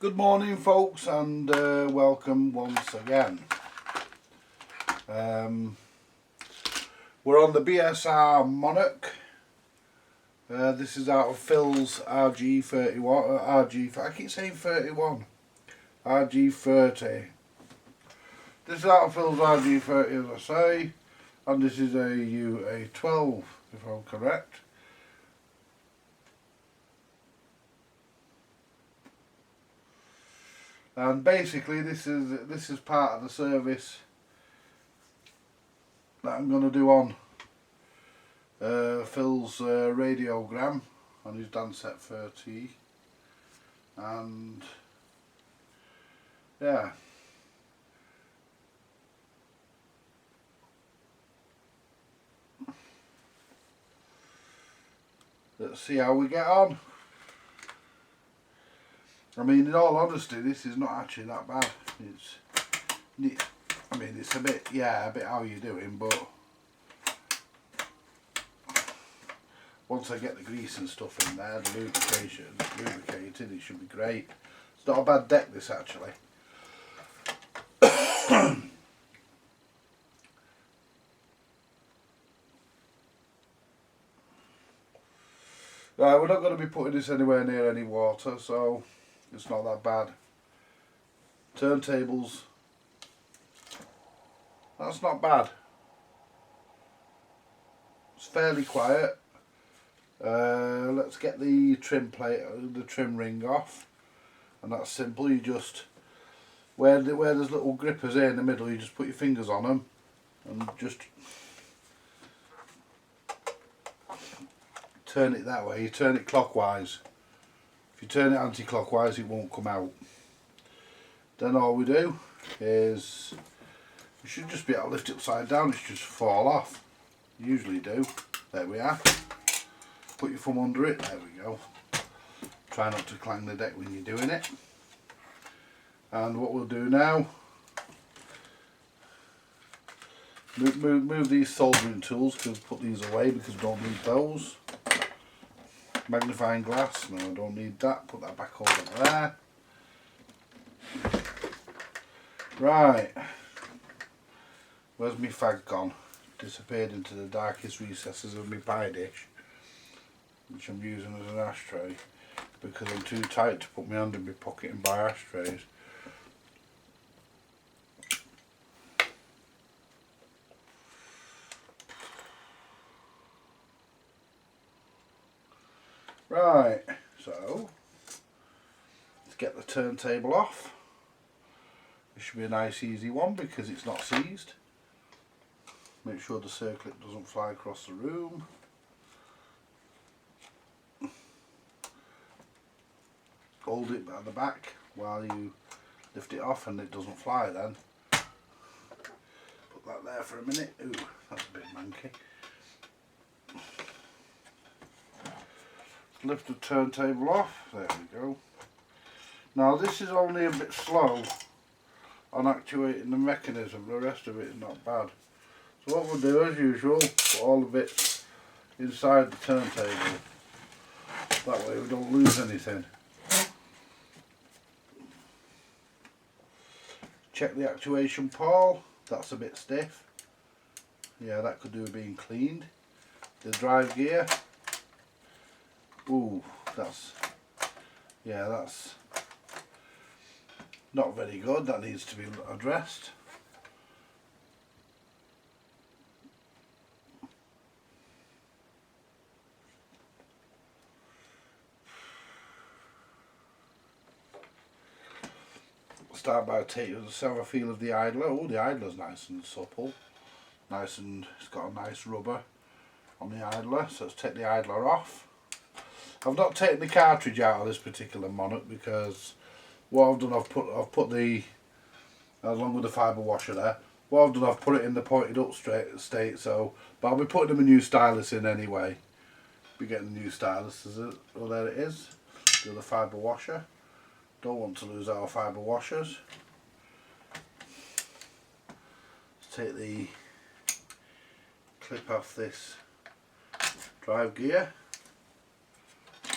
Good morning folks, and welcome once again. We're on the BSR Monarch. This is out of Phil's RG31, I keep saying 31, RG30. This is out of Phil's RG30 as I say, and this is a UA12 if I'm correct. And basically this is part of the service that I'm going to do on Phil's radiogram on his DANSETTE RG, and yeah, let's see how we get on. I mean, in all honesty, this is not actually that bad. I mean, it's a bit how you're doing, but once I get the grease and stuff in there, the lubricated, it should be great. It's not a bad deck, this actually. Right, we're not going to be putting this anywhere near any water, so it's not that bad. Turntables, that's not bad. It's fairly quiet. Let's get the trim plate, the trim ring off, and that's simple. You just where there's little grippers here in the middle, you just put your fingers on them and just turn it that way. You turn it clockwise. If you turn it anti-clockwise, it won't come out. Then all we do is, you should just be able to lift it upside down. It should just fall off. You usually do. There we are. Put your thumb under it. There we go. Try not to clang the deck when you're doing it. And what we'll do now, move these soldering tools, because put these away because we don't need those. Magnifying glass, no, I don't need that. Put that back over there. Right, where's my fag gone? Disappeared into the darkest recesses of my pie dish, which I'm using as an ashtray because I'm too tight to put my hand in my pocket and buy ashtrays. Right, so let's get the turntable off. This should be a nice easy one because it's not seized. Make sure the circlip doesn't fly across the room. Hold it at the back while you lift it off and it doesn't fly then. Put that there for a minute. Ooh, that's a bit manky. Lift the turntable off. There we go. Now this is only a bit slow on actuating the mechanism. The rest of it is not bad. So what we'll do as usual, put all the bits inside the turntable. That way we don't lose anything. Check the actuation pawl. That's a bit stiff. Yeah, that could do with being cleaned. The drive gear. Ooh, that's not very good. That needs to be addressed. Start by taking a feel of the idler. Oh, the idler's nice and supple. Nice, and it's got a nice rubber on the idler. So let's take the idler off. I've not taken the cartridge out of this particular Monarch because what I've done, I've put the, along with the fibre washer there, what I've done, I've put it in the pointed up state, so, but I'll be putting them a new stylus in anyway. Be getting a new stylus, is it? Oh, there it is. Do the fibre washer. Don't want to lose our fibre washers. Let's take the clip off this drive gear.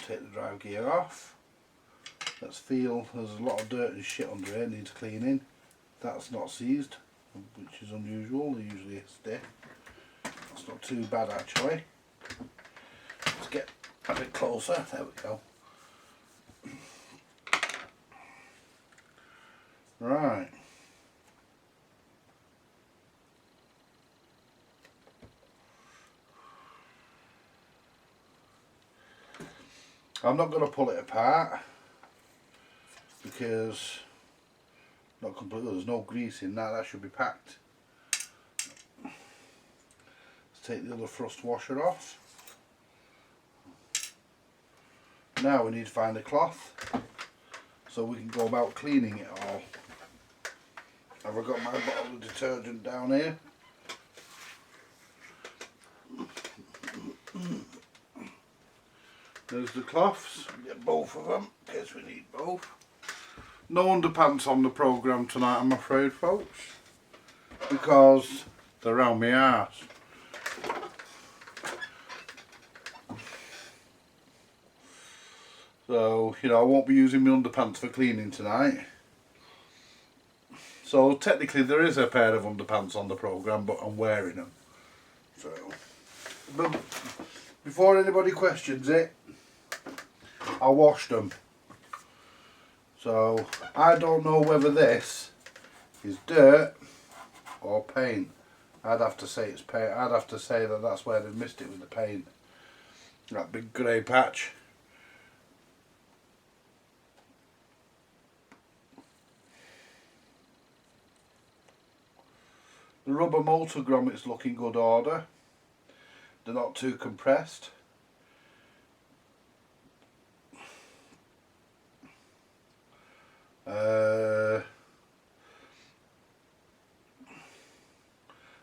Take the drive gear off. Let's feel. There's a lot of dirt and shit under here, needs cleaning. That's not seized, which is unusual. They usually stiff. That's not too bad actually. Let's get a bit closer. There we go. Right. I'm not going to pull it apart because not completely. There's no grease in that. That should be packed. Let's take the other thrust washer off. Now we need to find a cloth so we can go about cleaning it all. Have I got my bottle of detergent down here? There's the cloths. Get both of them in case we need both. No underpants on the programme tonight, I'm afraid, folks, because they're around my arse. So, you know, I won't be using my underpants for cleaning tonight. So technically there is a pair of underpants on the programme, but I'm wearing them. So, but before anybody questions it, I washed them. So I don't know whether this is dirt or paint. I'd have to say it's paint. I'd have to say that that's where they've missed it with the paint. That big grey patch. The rubber motor grommets look in good order. They're not too compressed.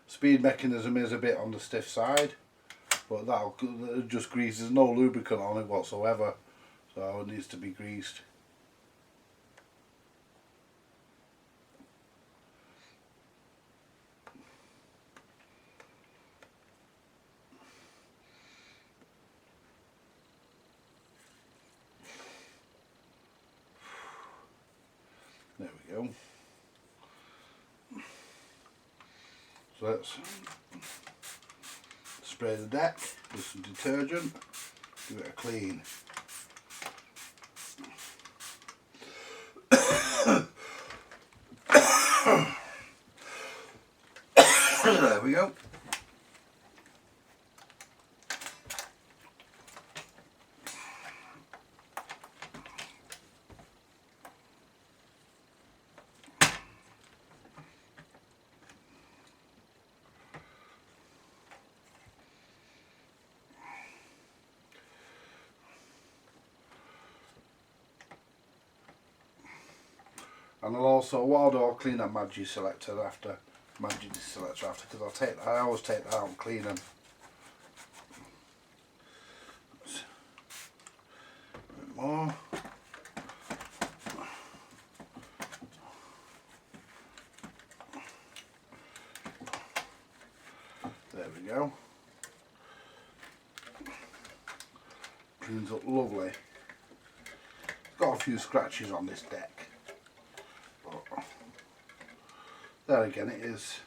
Speed mechanism is a bit on the stiff side, but that just greases. No lubricant on it whatsoever, so it needs to be greased. There we go. So let's spray the deck with some detergent, give it a clean. There we go. And I'll also, what I'll do, I'll clean that Maggi selector after, because I always take that out and clean them. A bit more. There we go. Cleans up lovely. Got a few scratches on this deck. There again, it is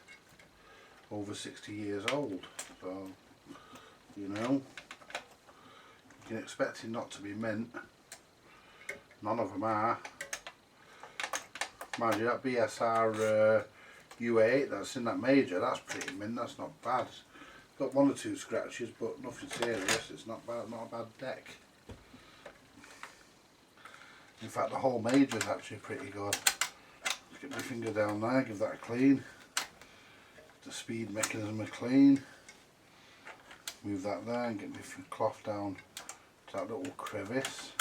over 60 years old, so you know, you can expect it not to be mint. None of them are. Mind you, that BSR UA8 that's in that major, that's pretty mint. That's not bad. It's got one or two scratches, but nothing serious. It's not bad. Not a bad deck. In fact, the whole major is actually pretty good. Get my finger down there, give that a clean. The speed mechanism a clean. Move that there and get my cloth down to that little crevice.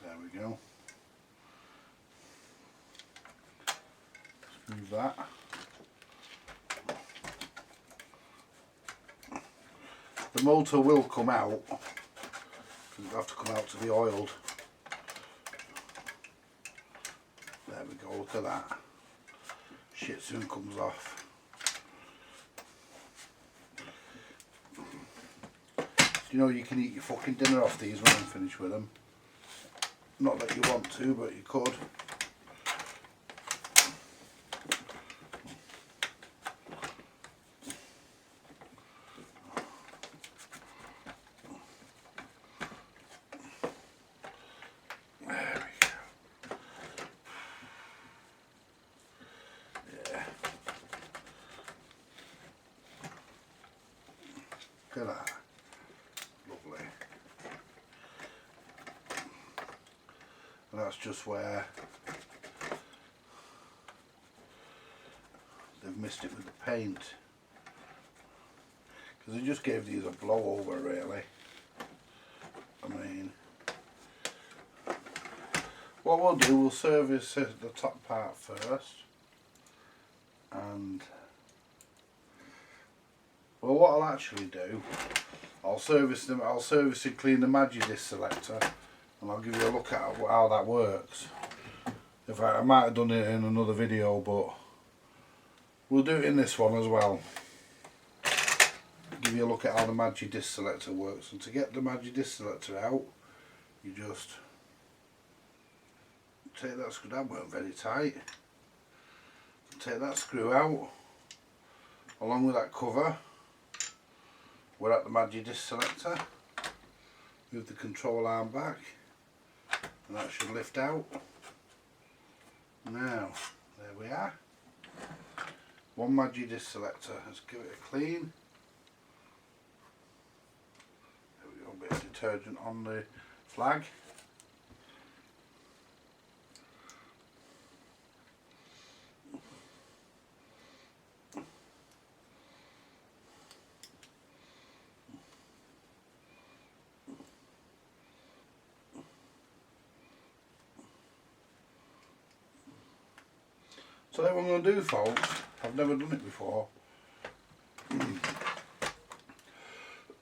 There we go. Move that. The motor will come out, because it'll have to come out to be oiled. There we go, look at that. Shit soon comes off. You know, you can eat your fucking dinner off these when I'm finished with them. Not that you want to, but you could. Look at that. Lovely. And that's just where they've missed it with the paint. Because they just gave these a blow over really. I mean, what we'll do, we'll service the top part first. And well, what I'll actually do, I'll service and clean the Magidisc selector, and I'll give you a look at how that works. In fact, I might have done it in another video, but we'll do it in this one as well. Give you a look at how the Magidisc selector works. And to get the Magidisc selector out, you just take that screw, that weren't very tight. Take that screw out, along with that cover. We're at the Magidisc selector. Move the control arm back, and that should lift out. Now, there we are. One Magidisc selector. Let's give it a clean. There we go, a bit of detergent on the flag. So what I'm going to do, folks, I've never done it before.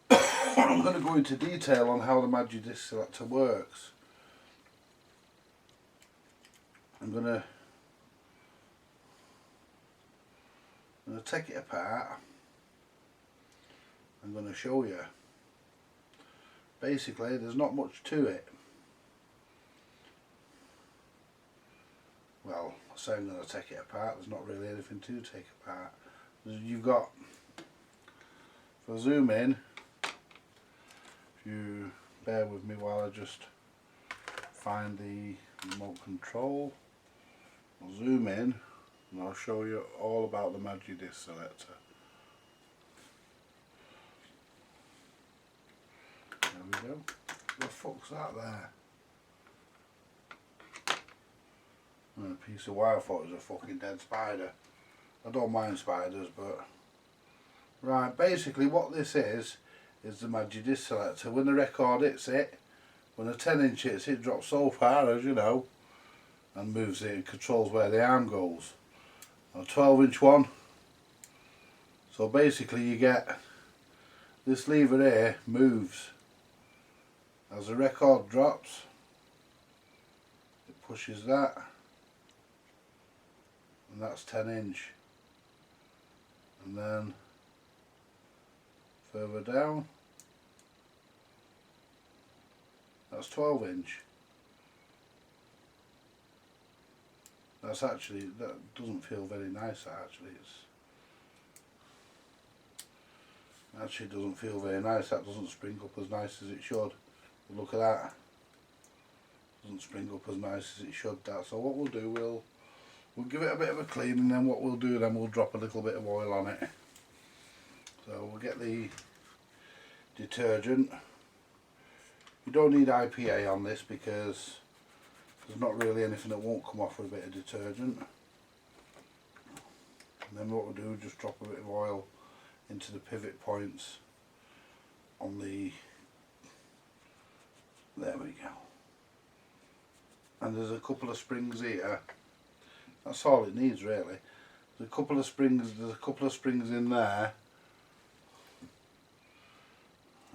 I'm going to go into detail on how the Magidisc selector works. I'm going to take it apart. I'm going to show you. Basically, there's not much to it. Well, I say I'm going to take it apart, there's not really anything to take apart. You've got, if I zoom in, if you bear with me while I just find the remote control, I'll zoom in and I'll show you all about the Magidisc selector. There we go. The fuck's that there? And a piece of wire. I thought it was a fucking dead spider. I don't mind spiders, but right, basically what this is the Magidisc selector. When the record hits it, when a 10-inch hits it, drops so far, as you know, and moves it and controls where the arm goes. A 12-inch one, so basically you get this lever here moves as the record drops. It pushes that, and that's 10-inch, and then further down that's 12-inch. That's actually, that doesn't feel very nice actually. It actually doesn't feel very nice. That doesn't spring up as nice as it should. But look at that. Doesn't spring up as nice as it should. That. So what we'll do, we'll give it a bit of a clean, and then what we'll do, then we'll drop a little bit of oil on it. So we'll get the detergent. You don't need IPA on this because there's not really anything that won't come off with a bit of detergent. And then what we'll do is just drop a bit of oil into the pivot points on the, there we go. And there's a couple of springs here. That's all it needs really. There's a couple of springs in there.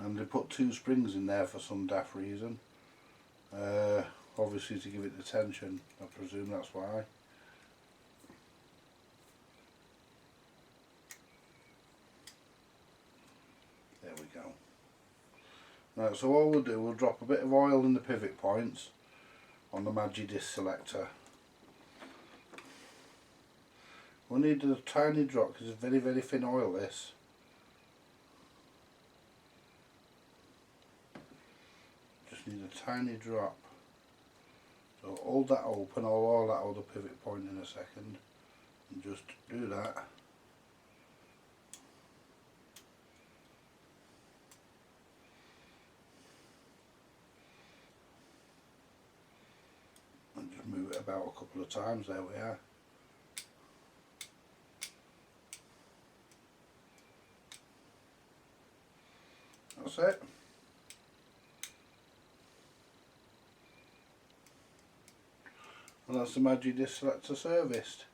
And they put 2 springs in there for some daft reason. Obviously to give it the tension, I presume that's why. There we go. Right, so all we'll do, we'll drop a bit of oil in the pivot points, on the Magi disc selector. We need a tiny drop because it's very thin oil this. Just need a tiny drop. So hold that open, I'll oil that other pivot point in a second and just do that. And just move it about a couple of times, there we are. That's it. And that's the Magi disc selector serviced.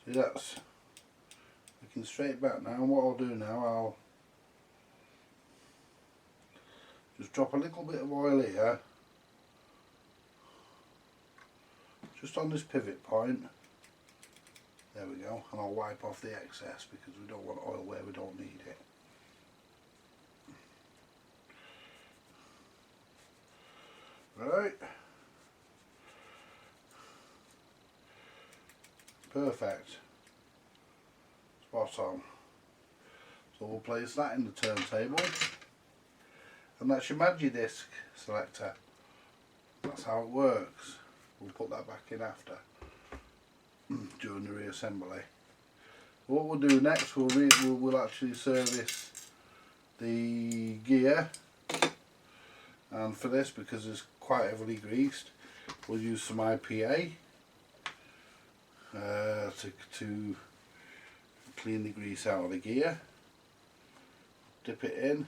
See, that's looking straight back now, and what I'll do now, I'll just drop a little bit of oil here, just on this pivot point. There we go, and I'll wipe off the excess because we don't want oil where we don't need it. Right. Perfect. Spot on. So we'll place that in the turntable. And that's your Magi disc selector. That's how it works. We'll put that back in after, during the reassembly. What we'll do next, we'll actually service the gear. And for this, because it's quite heavily greased, we'll use some IPA to clean the grease out of the gear. Dip it in,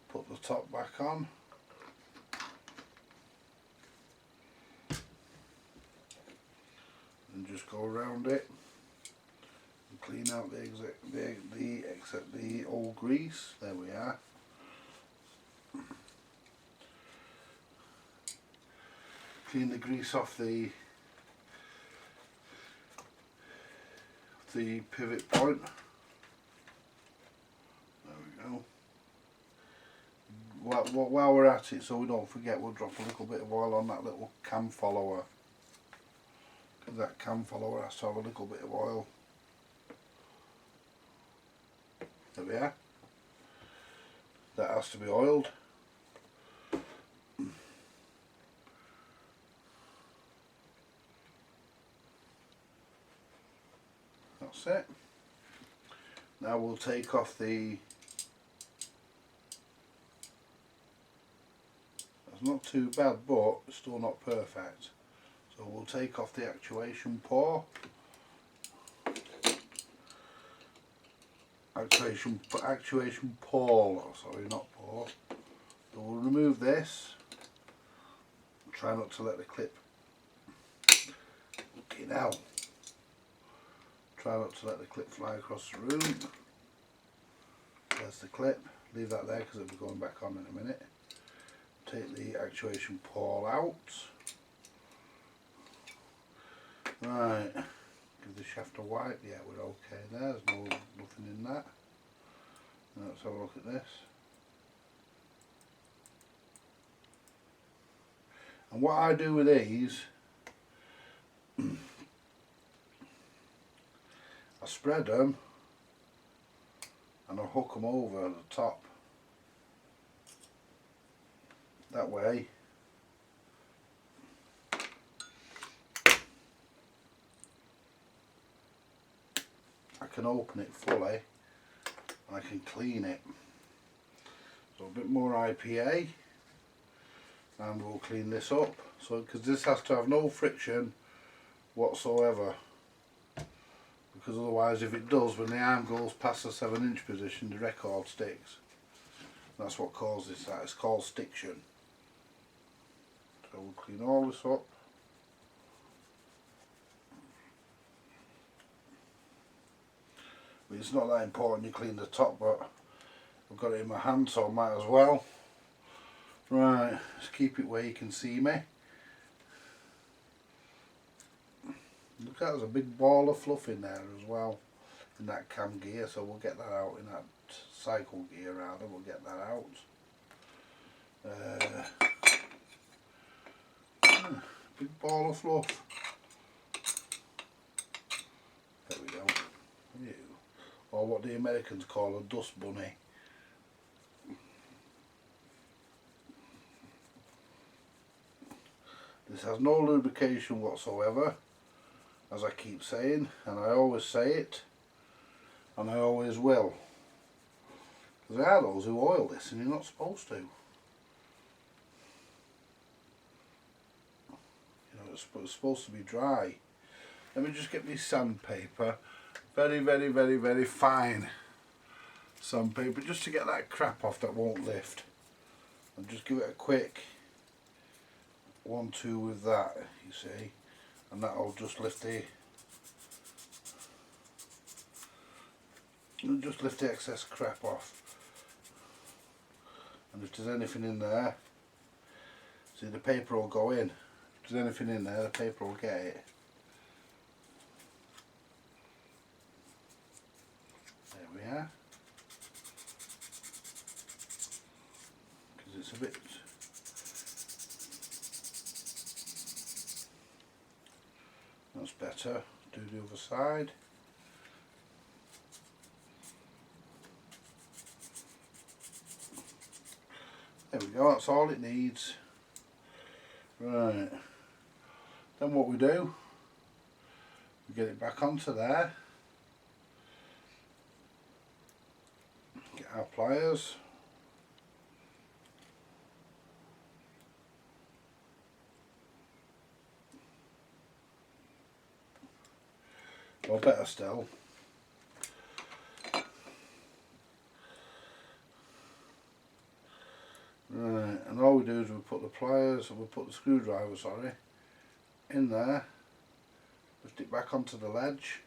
put the top back on, and just go around it and clean out the old grease. There we are. Clean the grease off the pivot point. There we go. While we're at it, so we don't forget, we'll drop a little bit of oil on that little cam follower. Because that cam follower has to have a little bit of oil. There we are. That has to be oiled. That's it. Now we'll take off the, that's not too bad, but it's still not perfect. So we'll take off the actuation pawl. Actuation pawl, sorry, not paw. So we'll remove this. Try not to let the clip, okay now. Try not to let the clip fly across the room. There's the clip. Leave that there because it'll be going back on in a minute. Take the actuation pawl out. Right. Give the shaft a wipe. Yeah, we're okay there. There's nothing in that. Let's have a look at this. And what I do with these, I spread them and I hook them over the top. That way I can open it fully and I can clean it. So a bit more IPA and we'll clean this up. So because this has to have no friction whatsoever. Because otherwise, if it does, when the arm goes past the 7-inch position, the record sticks. That's what causes that. It's called stiction. So we'll clean all this up. But it's not that important you clean the top, but I've got it in my hand, so I might as well. Right, let's keep it where you can see me. Look, there's a big ball of fluff in there as well, in that cam gear, so we'll get that out in that cycle gear rather, we'll get that out. Big ball of fluff. There we go. Or what the Americans call a dust bunny. This has no lubrication whatsoever, as I keep saying, and I always say it, and I always will. Because there are those who oil this and you're not supposed to. You know, it's supposed to be dry. Let me just get my sandpaper, very fine sandpaper, just to get that crap off that won't lift. And just give it a quick 1-2 with that, you see, and that'll just lift the excess crap off. And if there's anything in there, see, the paper will go in. If there's anything in there, the paper will get it. There we are. Because it's a bit. That's better. Do the other side. There we go, that's all it needs. Right. Then what we do, we get it back onto there. Get our pliers. Or better still, right, and all we do is we put the pliers, or we put the screwdriver, sorry, in there, lift it back onto the ledge,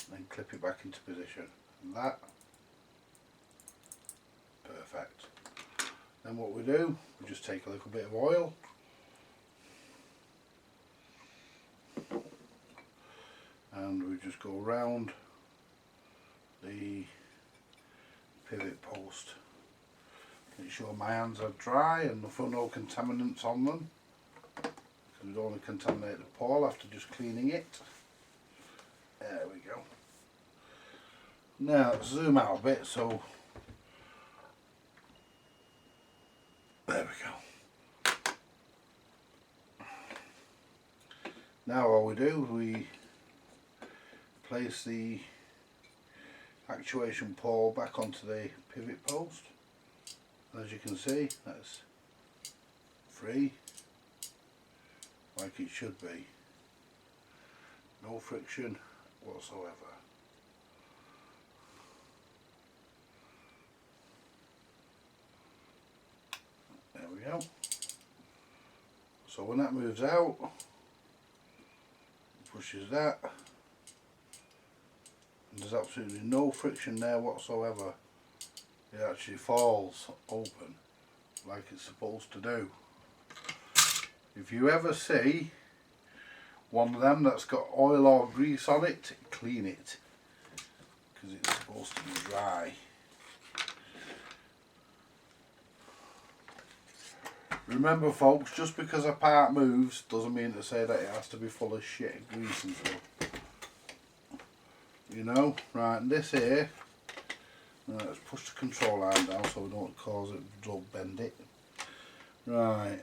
and then clip it back into position. And that, perfect. Then what we do, we just take a little bit of oil, and we just go round the pivot post. Make sure my hands are dry and no contaminants on them, because we don't want to contaminate the pole after just cleaning it. There we go. Now let's zoom out a bit, so there we go. Now all we do is we place the actuation pole back onto the pivot post. As you can see, that's free, like it should be. No friction whatsoever. There we go. So when that moves out, pushes that, and there's absolutely no friction there whatsoever. It actually falls open like it's supposed to do. If you ever see one of them that's got oil or grease on it, clean it, because it's supposed to be dry. Remember folks, just because a part moves doesn't mean to say that it has to be full of shit and grease and stuff. You know, right, and this here, let's push the control arm down so we don't cause it, don't bend it. Right.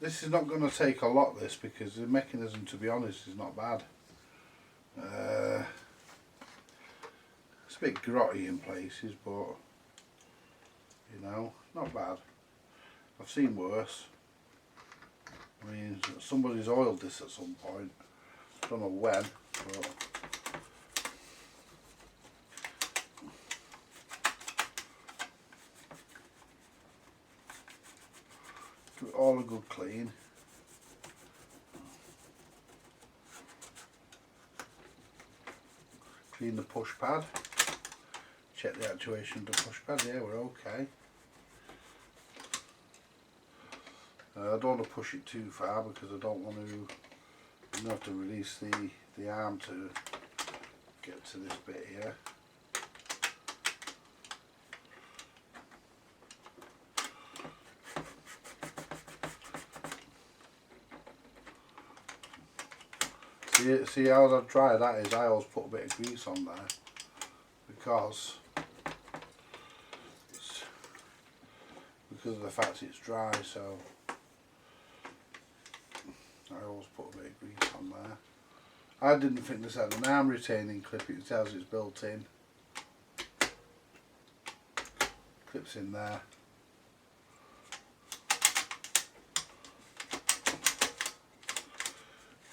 This is not going to take a lot, this, because the mechanism, to be honest, is not bad. It's a bit grotty in places, but, you know, not bad. I've seen worse. I mean, somebody's oiled this at some point. I don't know when, but give it all a good clean. Clean the push pad. Check the actuation of the push pad. Yeah, we're okay. I don't want to push it too far because I don't want to have to release the arm to get to this bit here. See how I try that is I always put a bit of grease on there because of the fact it's dry, so I always put a bit of grease on there. I didn't think this had an arm retaining clip, it tells it's built in. Clips in there.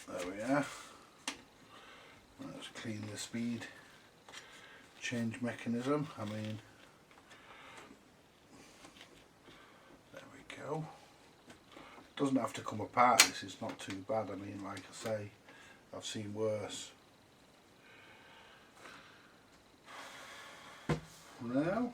There we are. Let's clean the speed change mechanism. I mean, there we go. Doesn't have to come apart, this is not too bad. I mean, like I say, I've seen worse. Now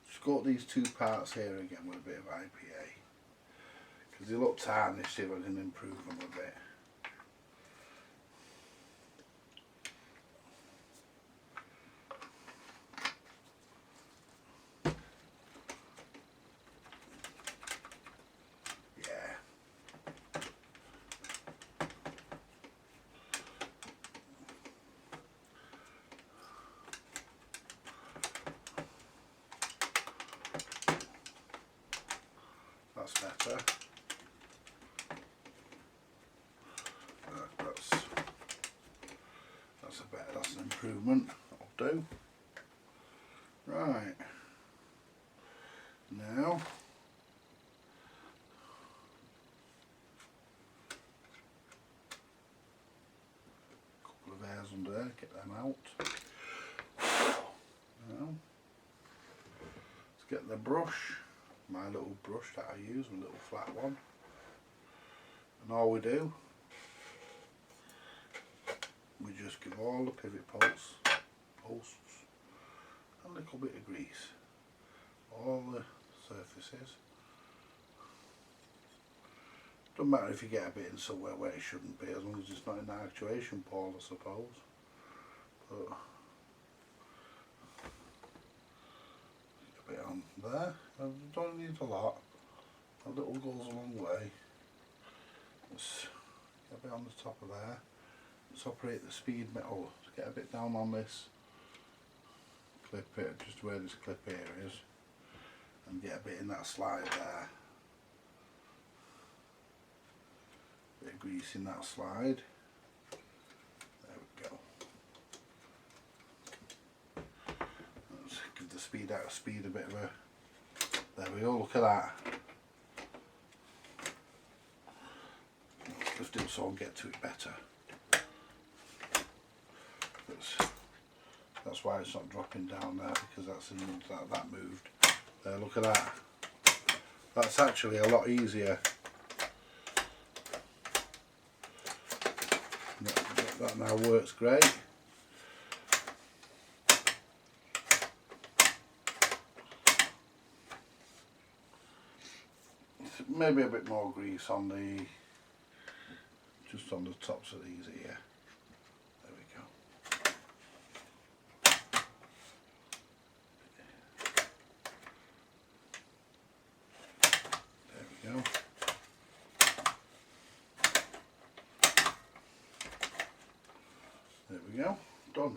just got these two parts here again with a bit of IPA because they look tarnished, see if I can improve them a bit. That's better. That's an improvement. That'll do. Right. Now a couple of hairs under there, get them out. Now let's get the brush. My little brush that I use, my little flat one, and all we do, we just give all the pivot posts a little bit of grease, all the surfaces. Doesn't matter if you get a bit in somewhere where it shouldn't be, as long as it's not in the actuation pole, I suppose. But a bit on there. I don't need a lot. A little goes a long way. Let's get a bit on the top of there. Let's operate the speed metal. Let's get a bit down on this clip here, just where this clip here is, and get a bit in that slide there. Bit of grease in that slide. There we go. Let's give the speed out of speed a bit of a. There we go, look at that. Lift it so I'll get to it better. That's why it's not dropping down there, because that's in that moved. There, look at that. That's actually a lot easier. That now works great. Maybe a bit more grease on the, just on the tops of these here. There we go. There we go. There we go. Done.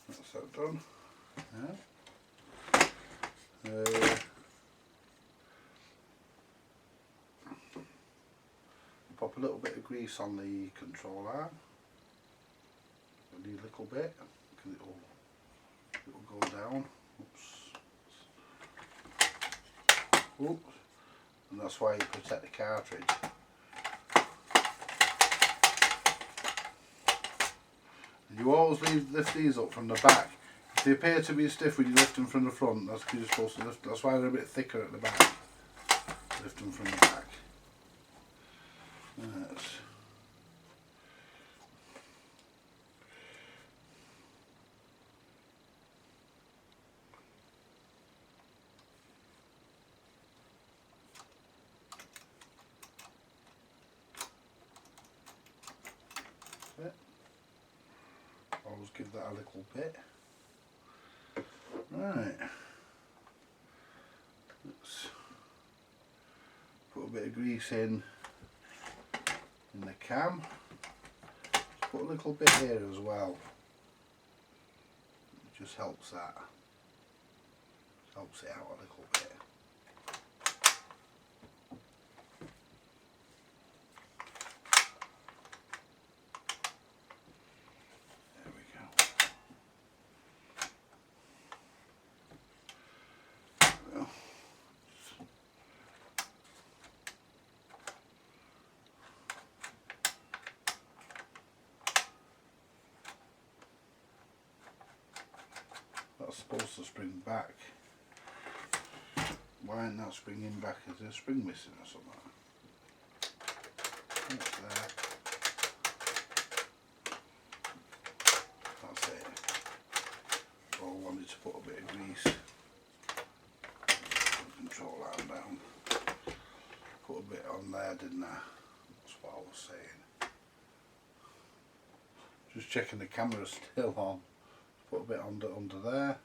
That's that done. Yeah. Pop a little bit of grease on the control arm, only a little bit, because it'll go down. Oops. And that's why you protect the cartridge. And you always lift these up from the back. If they appear to be stiff when you lift them from the front, that's because you're supposed to lift. That's why they're a bit thicker at the back. Lift them from the back. Yes. Always give that a little bit. Right, let's put a bit of grease in the cam. Let's put a little bit here as well. It just helps that. Helps it out a little bit. There we go. Well, that's supposed to spring back. Why ain't that springing back? Is there a spring missing or something? That's there. That's it. So I wanted to put a bit of grease. Control that down. Put a bit on there, didn't I? That's what I was saying. Just checking the camera's still on. Put a bit under there.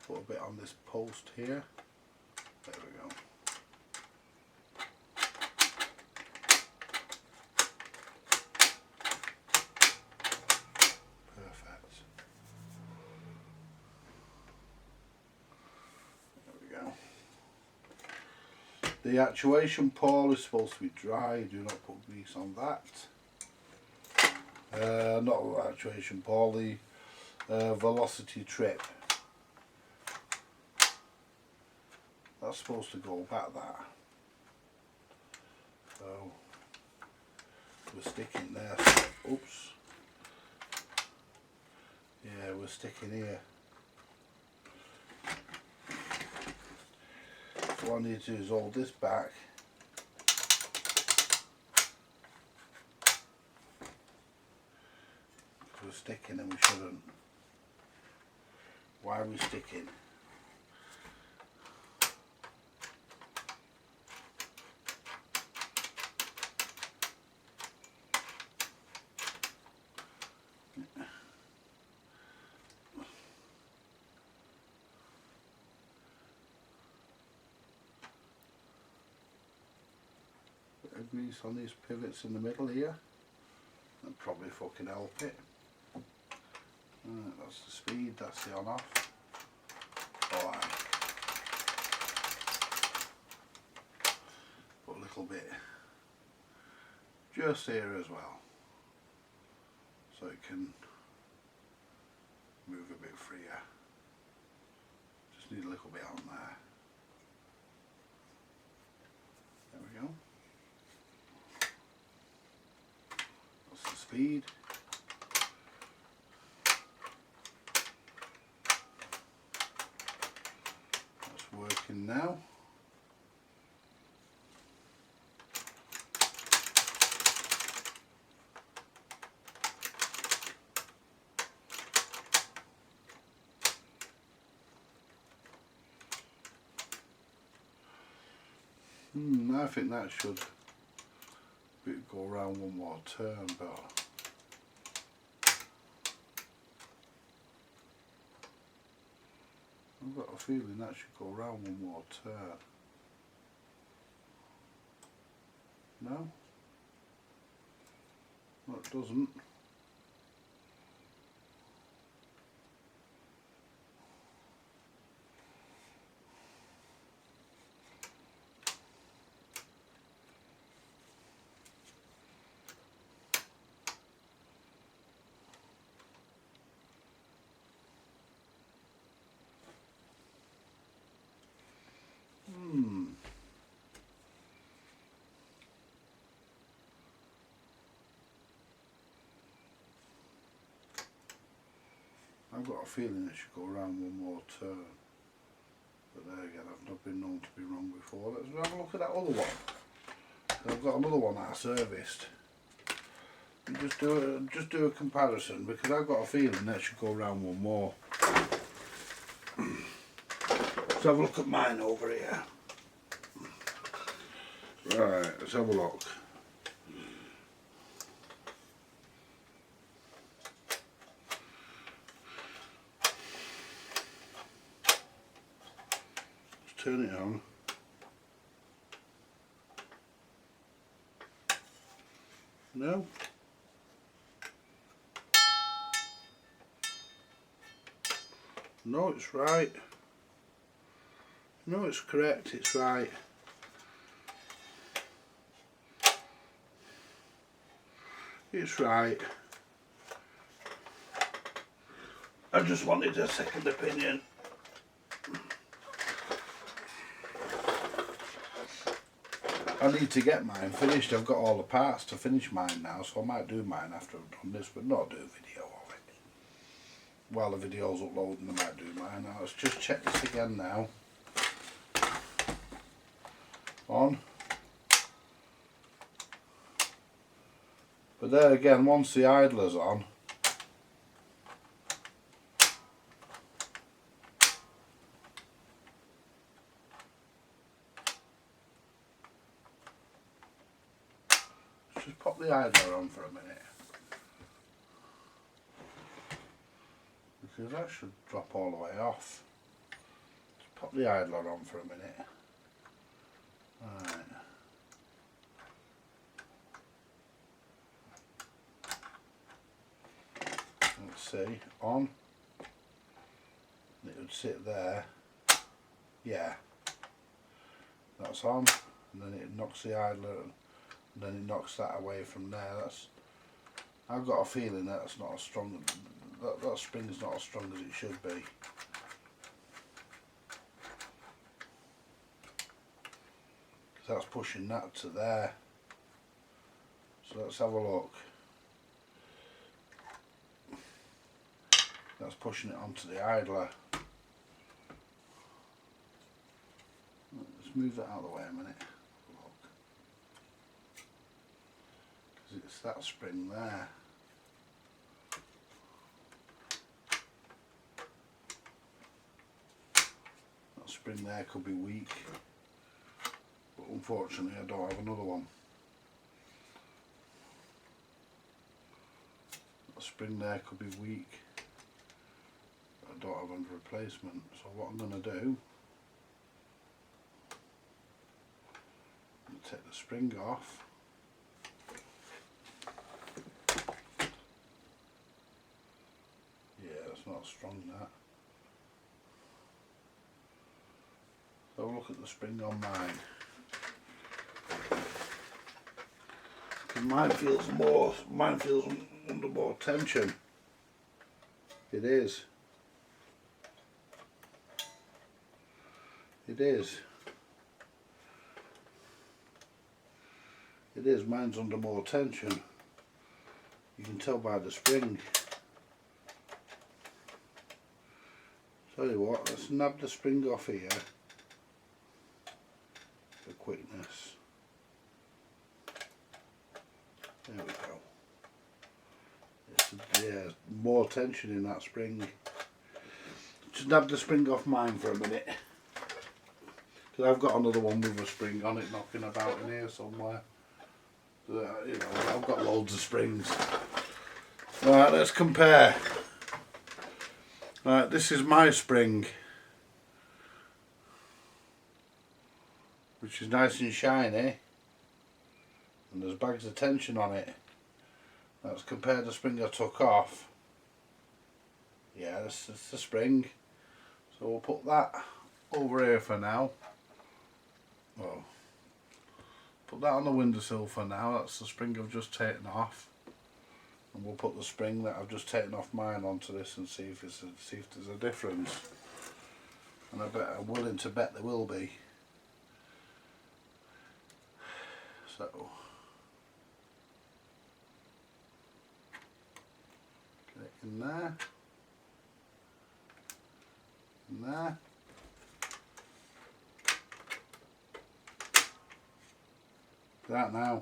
Put a bit on this post here. There we go. Perfect. There we go. The actuation pole is supposed to be dry. Do not put grease on that. Not the actuation pole, the velocity trip. That's supposed to go back that. So we're sticking there. Oops. Yeah, we're sticking here. So what I need to do is hold this back. We're sticking and we shouldn't. Why are we sticking? Bit of grease on these pivots in the middle here. That'll probably fucking help it. That's the speed, that's the on off. Alright. Put a little bit just here as well. So it can move a bit freer. Just need a little bit on there. There we go. That's the speed. That's working now. I think that should go around one more turn, but I've got a feeling that should go around one more turn. No? No, it doesn't. I've got a feeling it should go around one more turn. But there again, I've not been known to be wrong before. Let's have a look at that other one. I've got another one that I serviced. And just do a comparison, because I've got a feeling that should go around one more. Let's have a look at mine over here. Right, let's have a look. turn it on. No. No, it's right. No, it's correct, it's right. It's right. I just wanted a second opinion. I need to get mine finished. I've got all the parts to finish mine now, so I might do mine after I've done this, but not do a video of it. While the video's uploading, I might do mine. Now let's just check this again now. On. But there again, once the idler's on, just pop the idler on for a minute, because that should drop all the way off. Just pop the idler on for a minute. Right. Let's see, on. It would sit there. Yeah. That's on, and then it knocks the idler, and then it knocks that away from there. I've got a feeling that's not as strong. That spring's not as strong as it should be. That's pushing that to there. So let's have a look. That's pushing it onto the idler. Let's move that out of the way a minute. Look. Because it's that spring there. That spring there could be weak. But unfortunately I don't have another one. That spring there could be weak. I don't have a replacement, so what I'm going to do, I'm going to take the spring off. Yeah, it's not strong, that. So look at the spring on mine. Mine feels under more tension. It is. It is. It is. Mine's under more tension. You can tell by the spring. Tell you what, let's nab the spring off here for quickness. There we go. Yeah, more tension in that spring. Just nab the spring off mine for a minute. Because I've got another one with a spring on it knocking about in here somewhere. You know, I've got loads of springs. Right, let's compare. Right, this is my spring, which is nice and shiny, and there's bags of tension on it. Let's compare the spring I took off. Yeah, this is the spring. So we'll put that over here for now. Well, put that on the windowsill for now. That's the spring I've just taken off, and we'll put the spring that I've just taken off mine onto this and see if there's a difference. And I'm willing to bet there will be. So get it in there, in there. That now.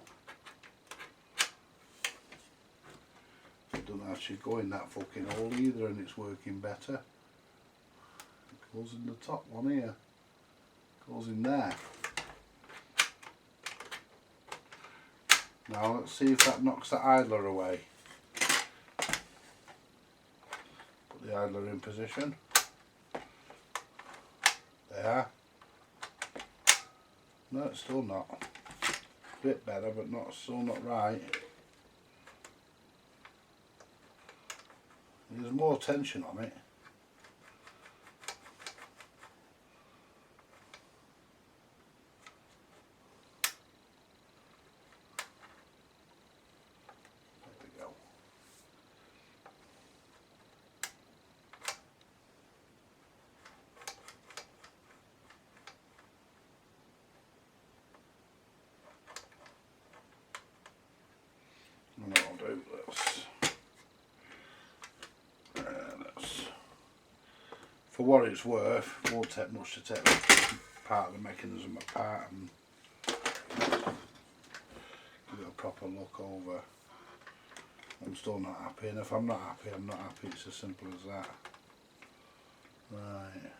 It doesn't actually go in that fucking hole either, and it's working better. It goes in the top one here. It goes in there. Now let's see if that knocks the idler away. Put the idler in position. There. No, it's still not. A bit better, but still not right. There's more tension on it. There we go. And I'll do this. For what it's worth, it won't take much to take part of the mechanism apart and give it a proper look over. I'm still not happy, and if I'm not happy, I'm not happy. It's as simple as that. Right.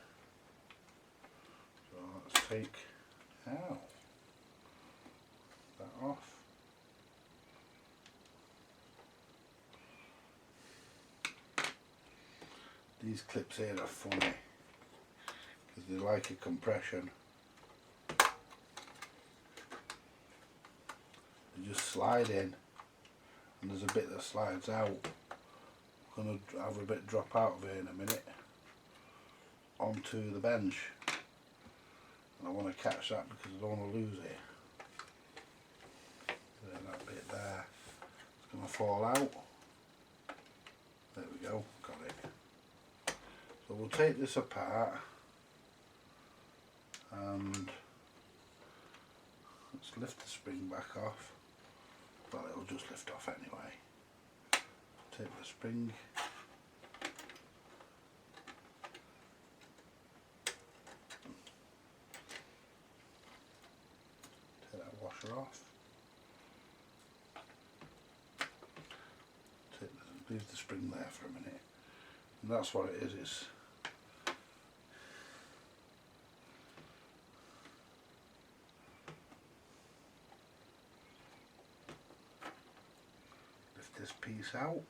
So let's take that off. These clips here are funny because they like a compression. They just slide in, and there's a bit that slides out. I'm going to have a bit drop out of here in a minute onto the bench, and I want to catch that because I don't want to lose it. Then that bit there, it's going to fall out. There we go, got it. So we'll take this apart and let's lift the spring back off. Well, it'll just lift off anyway. Take the spring, take that washer off, leave the spring there for a minute, and that's what it is. It's lift this piece out.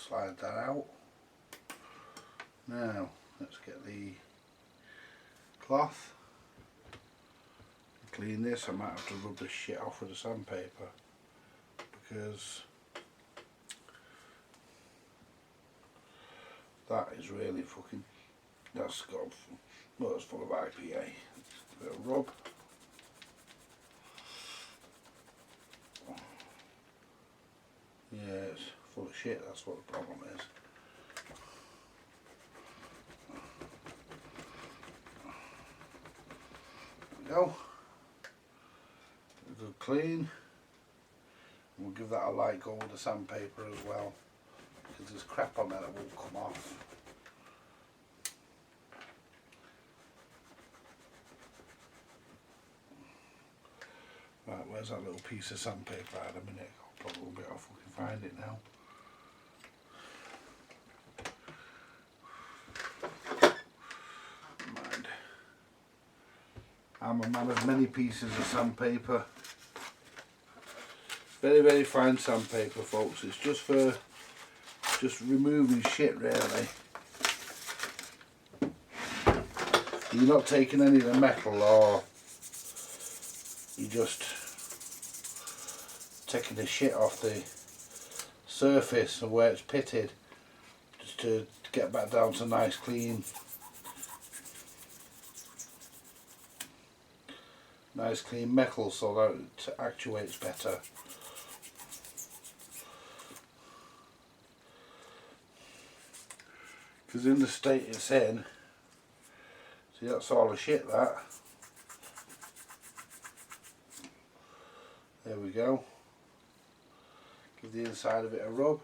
Slide that out. Now let's get the cloth, clean this. I might have to rub this shit off with a sandpaper because that is really fucking, that's got, well, it's full of IPA. A bit of rub. Yeah, it's full of shit, that's what the problem is. There we go. A good clean. We'll give that a light go with the sandpaper as well, because there's crap on there that won't come off. Right, where's that little piece of sandpaper? I had a minute. I'll probably be able to fucking find it now. Mind. I'm a man of many pieces of sandpaper. Very, very fine sandpaper, folks. It's just for removing shit, really. You're not taking any of the metal, or you're just taking the shit off the surface of where it's pitted, just to get back down to nice clean metal, so that it actuates better. Because in the state it's in, see, that's all the shit, that. There we go. Give the inside of it a rub.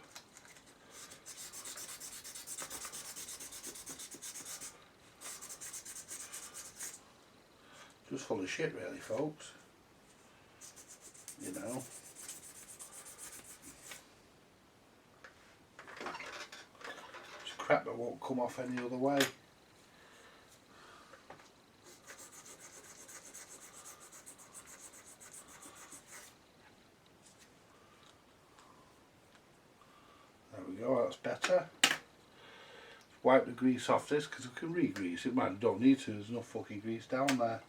Just full of shit, really, folks. You know. It's crap that won't come off any other way. go, that's better. Wipe the grease off this because we can re-grease it. Man, don't need to, there's enough fucking grease down there.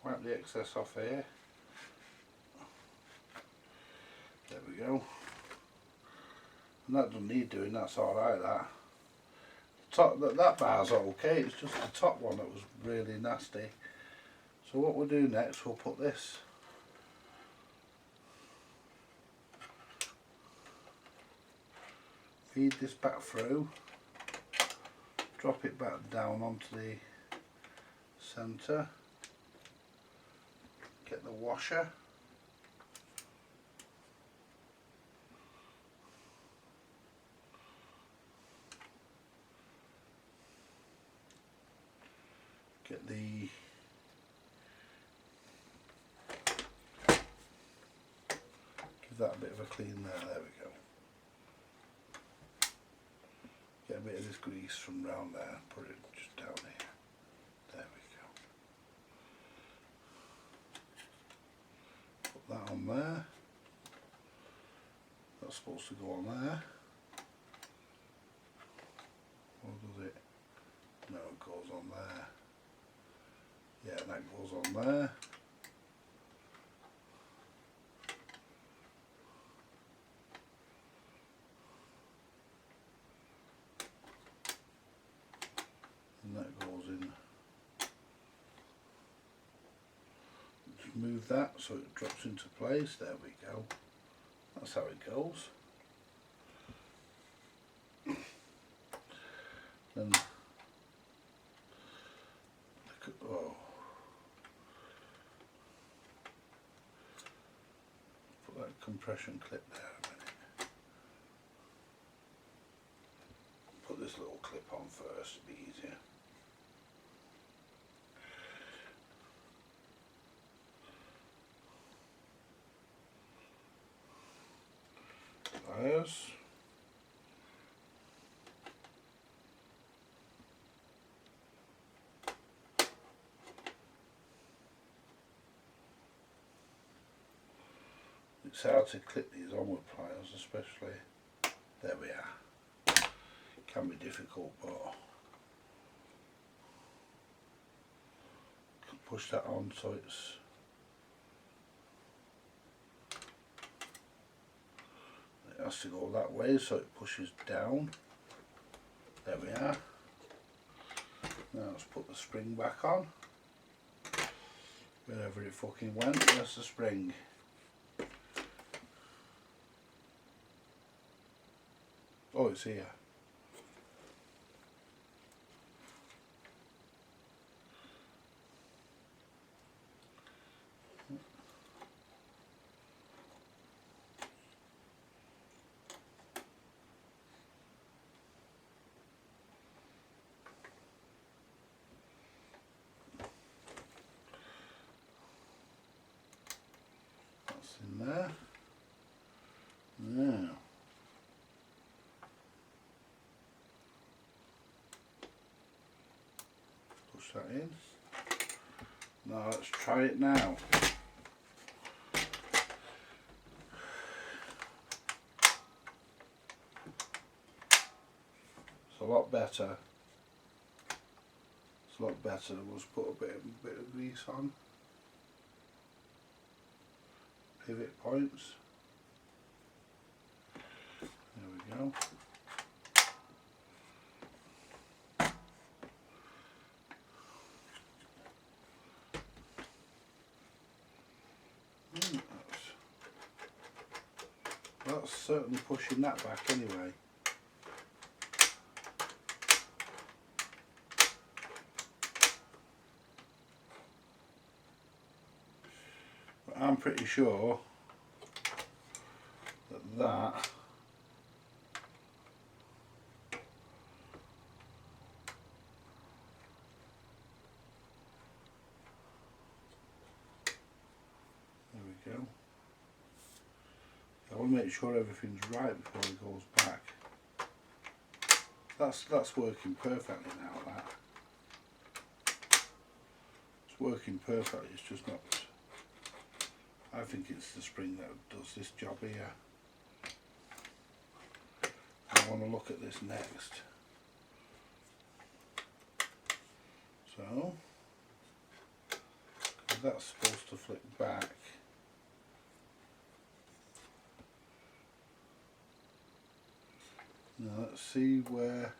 Wipe the excess off here. There we go. And that doesn't need doing, that's alright that. Top, that bar's okay, it's just the top one that was really nasty. So what we'll do next, we'll put this feed this back through, drop it back down onto the centre, get the washer, get the give that a bit of a clean there we go. Get a bit of this grease from round there, put it just down here. There we go. Put that on there. That's supposed to go on there. Or does it? No, it goes on there. Yeah, that goes on there. And that goes in. Just move that so it drops into place. There we go. That's how it goes. Then oh, put that compression clip there a minute. Put this little clip on first, it'll be easier. Pliers. It's hard to clip these on with pliers, especially. There we are. Can be difficult, but can push that on so it's it has to go that way, so it pushes down. There we are. Now let's put the spring back on. Wherever it fucking went, there's the spring. Oh, it's here. That's in there. Now, push that in. Now let's try it now. It's a lot better. It's a lot better. We'll just put a bit of grease on. Pivot points. There we go. That's certainly pushing that back anyway. But I'm pretty sure that there we go. I want to make sure everything's right before it goes back. That's working perfectly now, that. It's working perfectly, it's just not. I think it's the spring that does this job here. I want to look at this next. So, that's supposed to flick back. Now let's see where,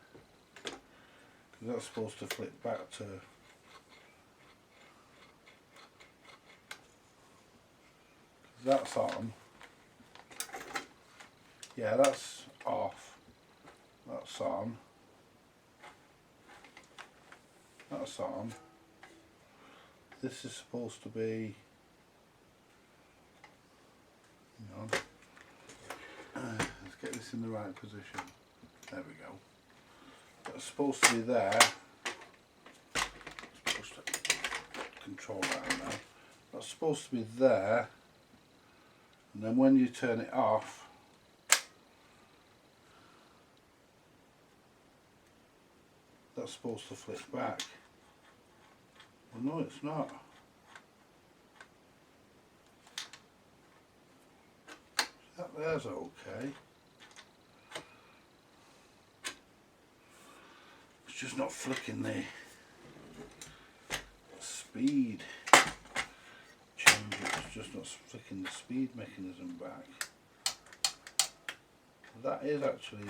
because that's supposed to flick back to, that's on. Yeah, that's off. That's on. That's on. This is supposed to be, hang on. Let's get this in the right position. There we go. That's supposed to be there. Supposed to control that now. That's supposed to be there, and then when you turn it off, that's supposed to flip back. Well, no, it's not. That there's okay. It's just not flicking the speed change. It's just not flicking the speed mechanism back. That is actually,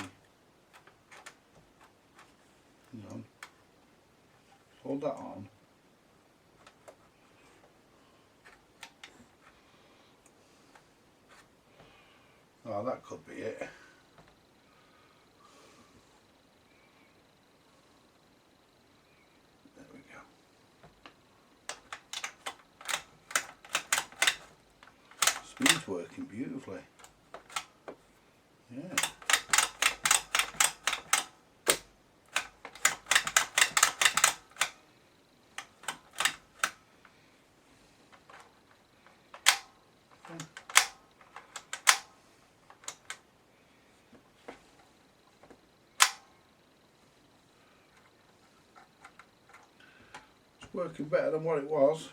hang on, hold that on. Oh, that could be it. There we go. Speed's working beautifully. Yeah. Working better than what it was.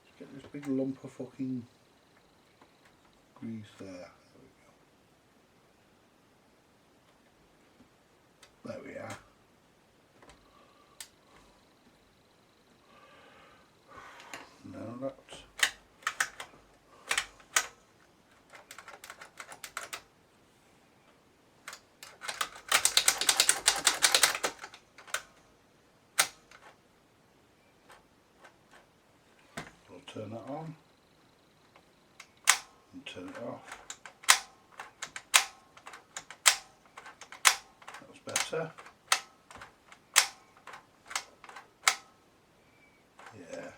Let's get this big lump of fucking grease there. There we are. Now that's turn that on and turn it off. That's better. Yeah.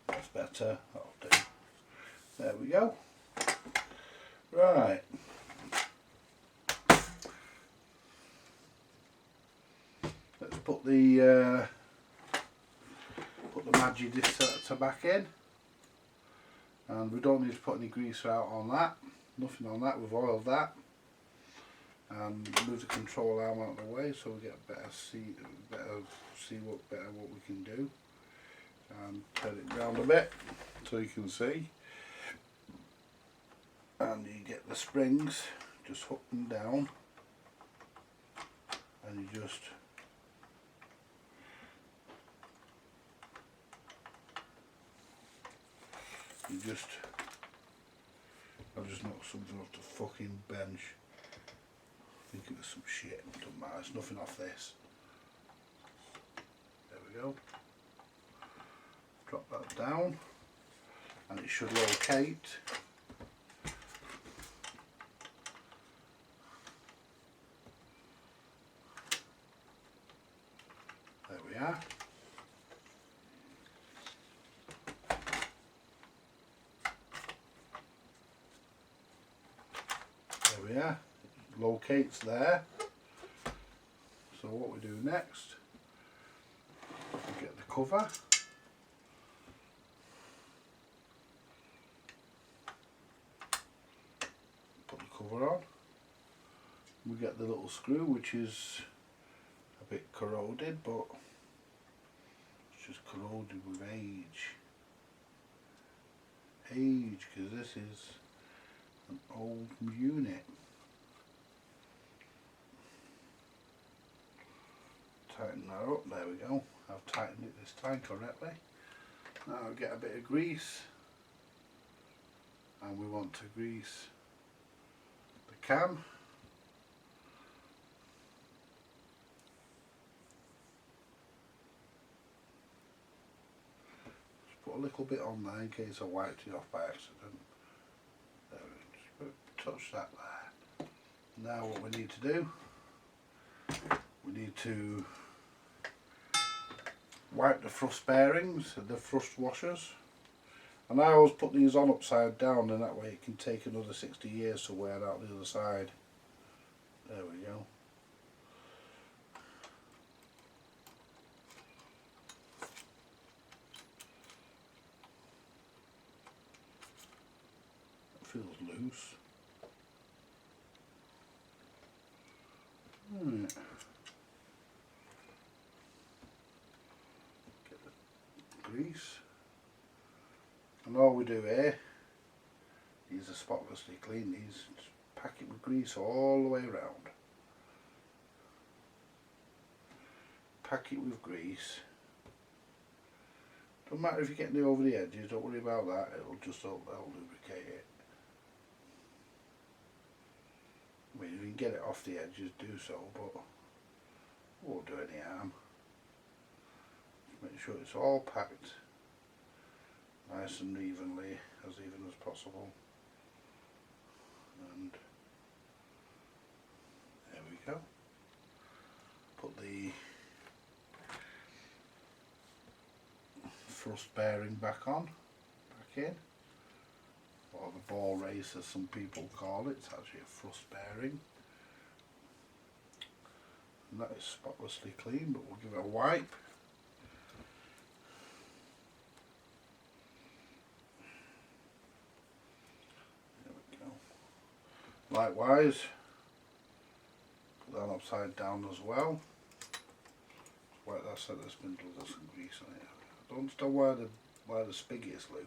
That's better. That'll do. There we go. Right. Put the Magi DANSETTE back in, and we don't need to put any greaser out on that, nothing on that. We've oiled that, and move the control arm out of the way so we get better what we can do, and turn it round a bit so you can see, and you get the springs just hook them down, and you just I've just knocked something off the fucking bench. I think it was some shit, doesn't matter, it's nothing off this. There we go. Drop that down and it should locate. There we are. There we are, it locates there. So what we do next, we get the cover, put the cover on, we get the little screw which is a bit corroded, but just corroded with age. Because this is an old unit. Tighten that up, there we go. I've tightened it this time correctly. Now I'll get a bit of grease, and we want to grease the cam. Just put a little bit on there in case I wiped it off by accident. There, just touch that there. Now what we need to do, we need to wipe the thrust bearings, the thrust washers, and I always put these on upside down, and that way it can take another 60 years to wear out the other side. There we go. It feels loose. Right. Get the grease. And all we do here, these are spotlessly clean, these just pack it with grease all the way around. Pack it with grease. Don't matter if you're getting it over the edges, don't worry about that, it'll just help lubricate it. I mean, if you can get it off the edges, do so, but it won't do any harm. Just make sure it's all packed nice and evenly, as even as possible. And there we go. Put the thrust bearing back in, or the ball race as some people call it. It's actually a thrust bearing. And that is spotlessly clean, but we'll give it a wipe. Likewise, put that upside down as well. Wipe that side of the spindle, there's some grease on it. I don't understand why the spigot is loose.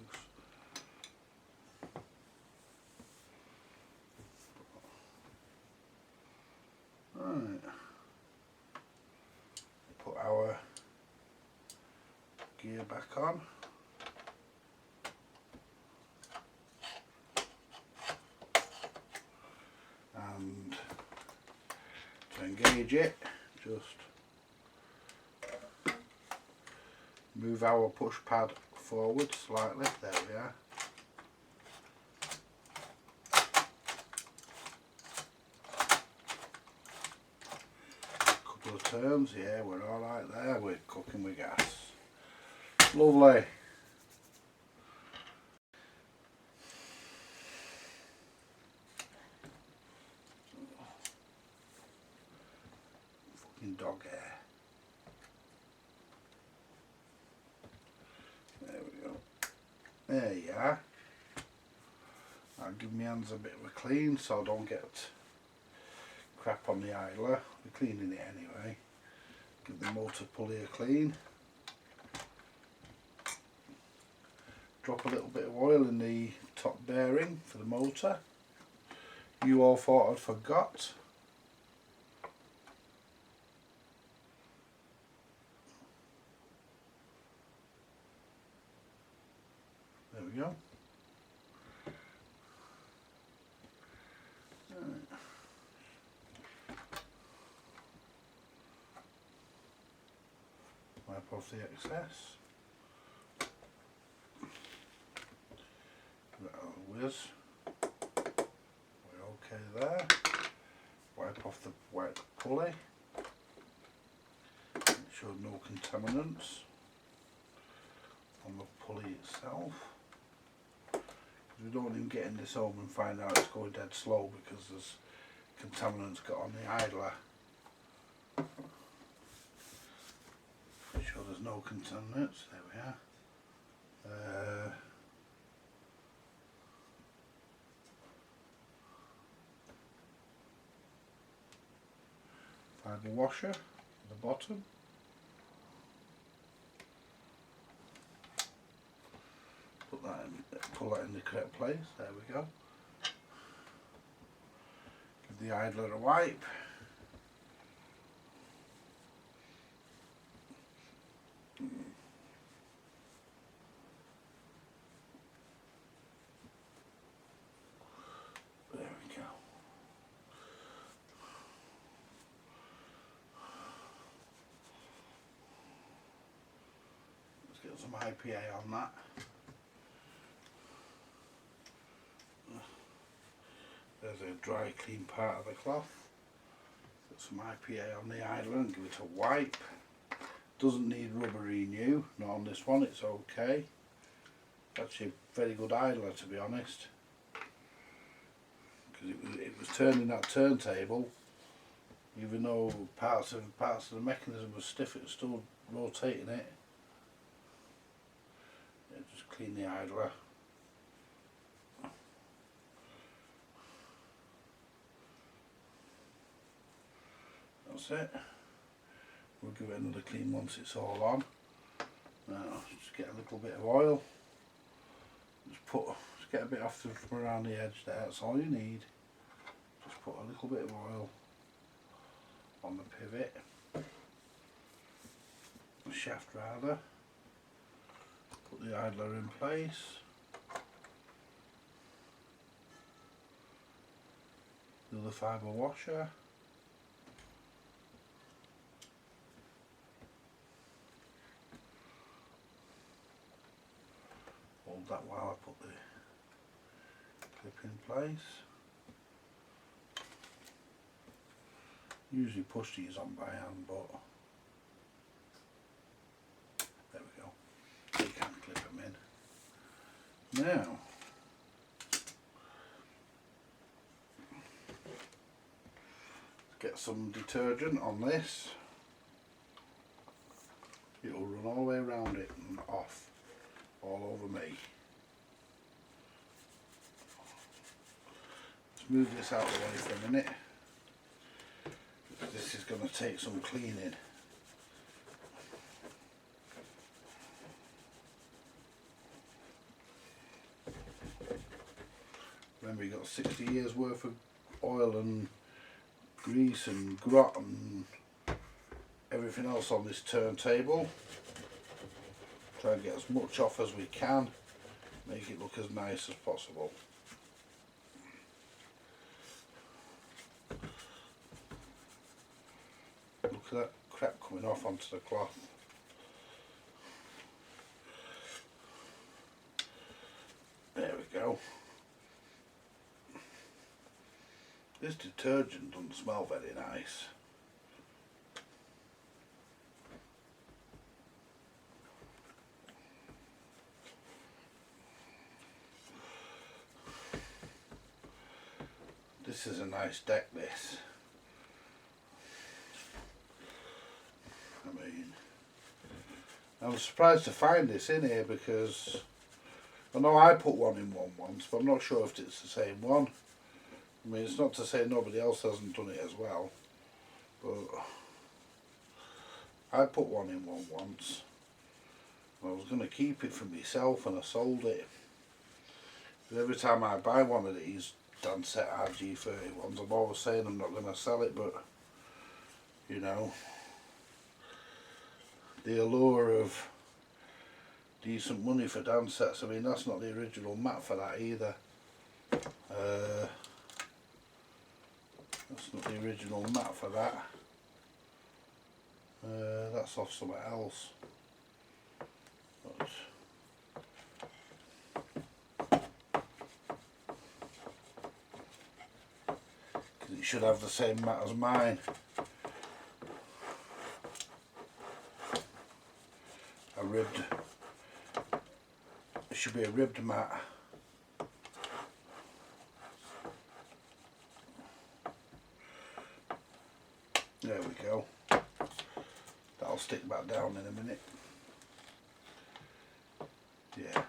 Right. Put our gear back on. And to engage it, just move our push pad forward slightly, there we are. Couple of turns, yeah, we're alright there, we're cooking with gas. Lovely. Dog hair. There we go. There you are. I'll give my hands a bit of a clean so I don't get crap on the idler. We're cleaning it anyway. Give the motor pulley a clean. Drop a little bit of oil in the top bearing for the motor. You all thought I'd forgot. There we go. Wipe off the excess. That'll whiz. We're okay there. Wipe off the white pulley. Make sure no contaminants on the pulley itself. We don't even get in this home and find out it's going dead slow because there's contaminants got on the idler. Make sure there's no contaminants, there we are. Find the washer at the bottom. pull that in the correct place. There we go. Give the idler a wipe. There we go. Let's get some IPA on that. There's a dry clean part of the cloth. Put some IPA on the idler and give it a wipe. Doesn't need rubber renew, not on this one, it's okay. Actually a very good idler, to be honest. Because it was turning that turntable, even though parts of the mechanism was stiff, it was still rotating it. Yeah, just clean the idler. That's it. We'll give it another clean once it's all on. Now just get a little bit of oil. Just get a bit off from around the edge there, that's all you need. Just put a little bit of oil on the pivot. The shaft rather. Put the idler in place. The other fibre washer. Hold that while I put the clip in place. Usually push these on by hand, but there we go. You can clip them in. Now, get some detergent on this. It'll run all the way around it and off. All over me. Let's move this out of the way for a minute. This is going to take some cleaning. Remember, you got 60 years worth of oil and grease and grot and everything else on this turntable. Try and get as much off as we can, make it look as nice as possible. Look at that crap coming off onto the cloth. There we go. This detergent doesn't smell very nice. This is a nice deck, this. I mean, I was surprised to find this in here because I know I put one in one once, but I'm not sure if it's the same one. I mean, it's not to say nobody else hasn't done it as well, but I put one in one once. I was going to keep it for myself and I sold it. But every time I buy one of these DANSETTE RG 31s, I'm always saying I'm not going to sell it, but you know, the allure of decent money for Dansettes, I mean, that's not the original mat for that either. That's not the original mat for that. That's off somewhere else. But it should have the same mat as mine. It should be a ribbed mat. There we go. That'll stick back down in a minute. Yeah.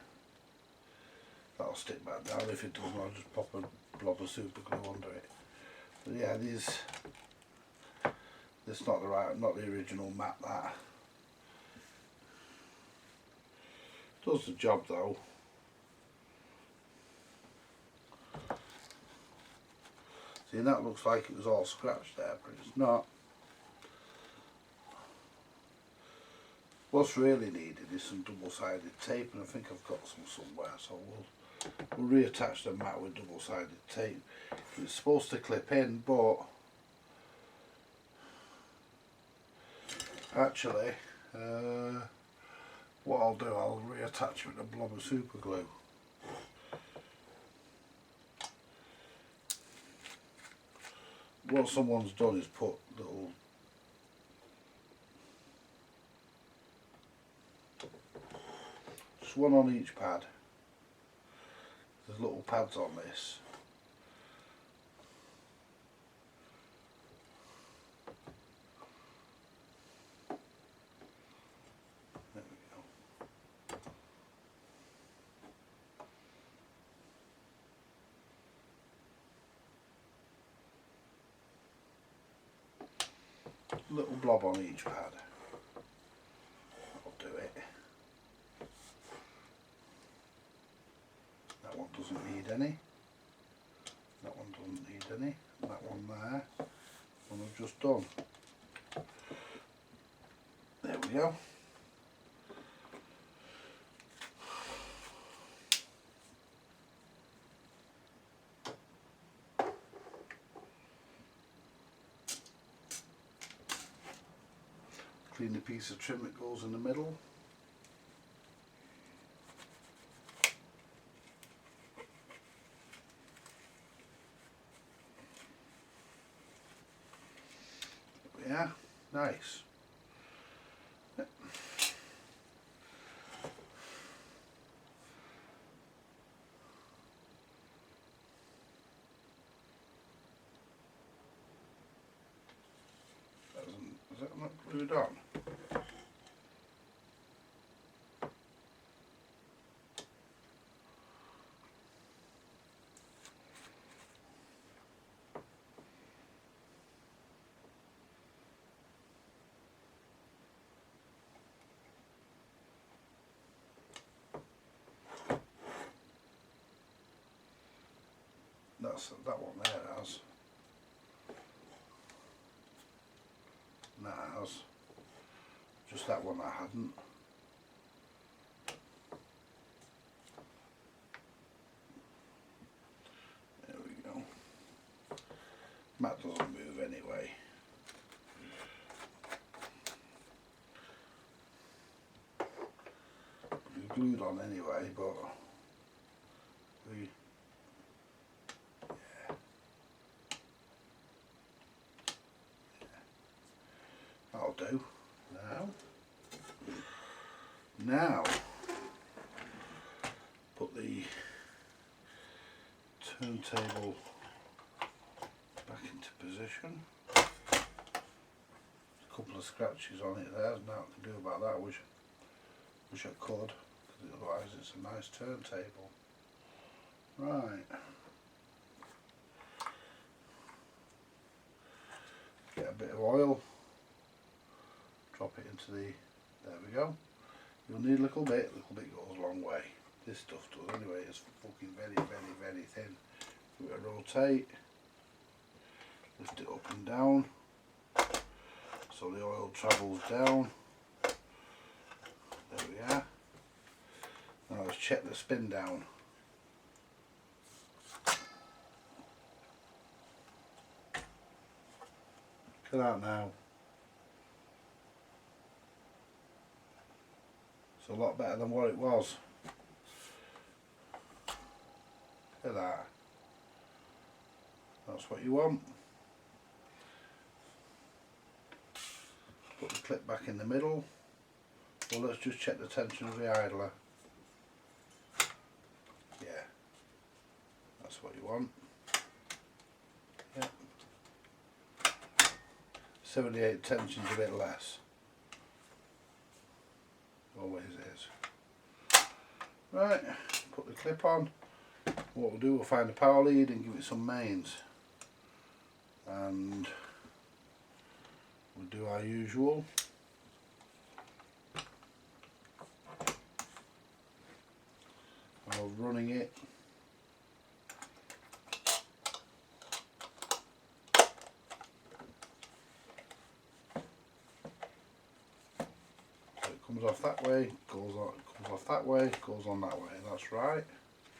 That'll stick back down. If it doesn't, I'll just pop a blob of super glue under it. But yeah, this not the original mat. That does the job though. See, and that looks like it was all scratched there, but it's not. What's really needed is some double-sided tape, and I think I've got some somewhere, so we'll reattach the mat with double-sided tape. It's supposed to clip in, but actually what I'll do, I'll reattach it with a blob of super glue. What someone's done is put little just one on each pad. There's little pads on this. There we go. Little blob on each pad. I'll do it. That one doesn't need any. That one doesn't need any. And that one there. One I've just done. There we go. Clean the piece of trim that goes in the middle. Yeah, nice. Is that not glued on? That one there has. And that has. Just that one I hadn't. There we go. Mat doesn't move anyway. It's glued on anyway, but we that'll do. Now put the turntable back into position. There's a couple of scratches on it there, there's nothing to do about that. Wish I could, because otherwise it's a nice turntable. Right. Get a bit of oil. Drop it into the, there we go. You'll need a little bit goes a long way. This stuff does anyway, it's fucking very thin. Give it a rotate, lift it up and down, so the oil travels down. There we are. Now let's check the spin down. Look at that now. It's a lot better than what it was. Look at that. That's what you want. Put the clip back in the middle. Well, let's just check the tension of the idler. Yeah, that's what you want. Yeah. 78 tension's a bit less. Always is. Right, put the clip on. What we'll do, we'll find a power lead and give it some mains. And we'll do our usual. We're running it comes off that way, goes off that way, goes on that way. That's right.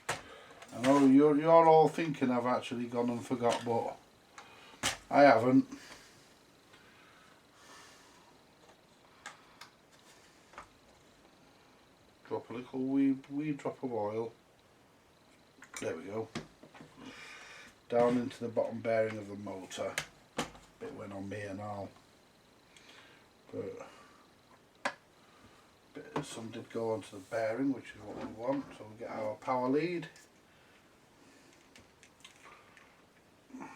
I know you're all thinking I've actually gone and forgot, but I haven't. Drop a little wee drop of oil. There we go. Down into the bottom bearing of the motor. Bit went on me and all, but some did go onto the bearing, which is what we want. So we get our power lead.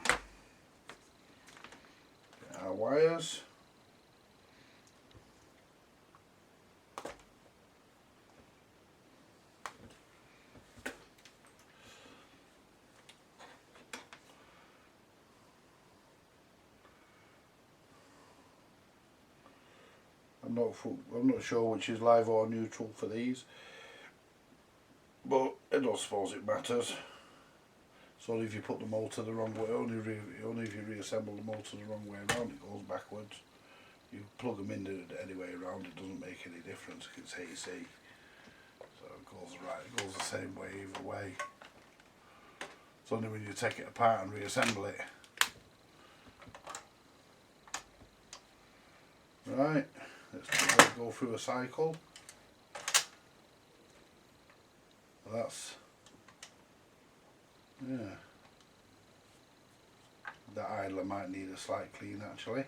Get our wires. I'm not sure which is live or neutral for these, but I don't suppose it matters. It's only if you put the motor the wrong way, only if you reassemble the motor the wrong way around, it goes backwards. You plug them in any way around, it doesn't make any difference if it's AC. So it goes right, it goes the same way either way. It's only when you take it apart and reassemble it. Right. Let's go through a cycle. That's, yeah. That idler might need a slight clean actually.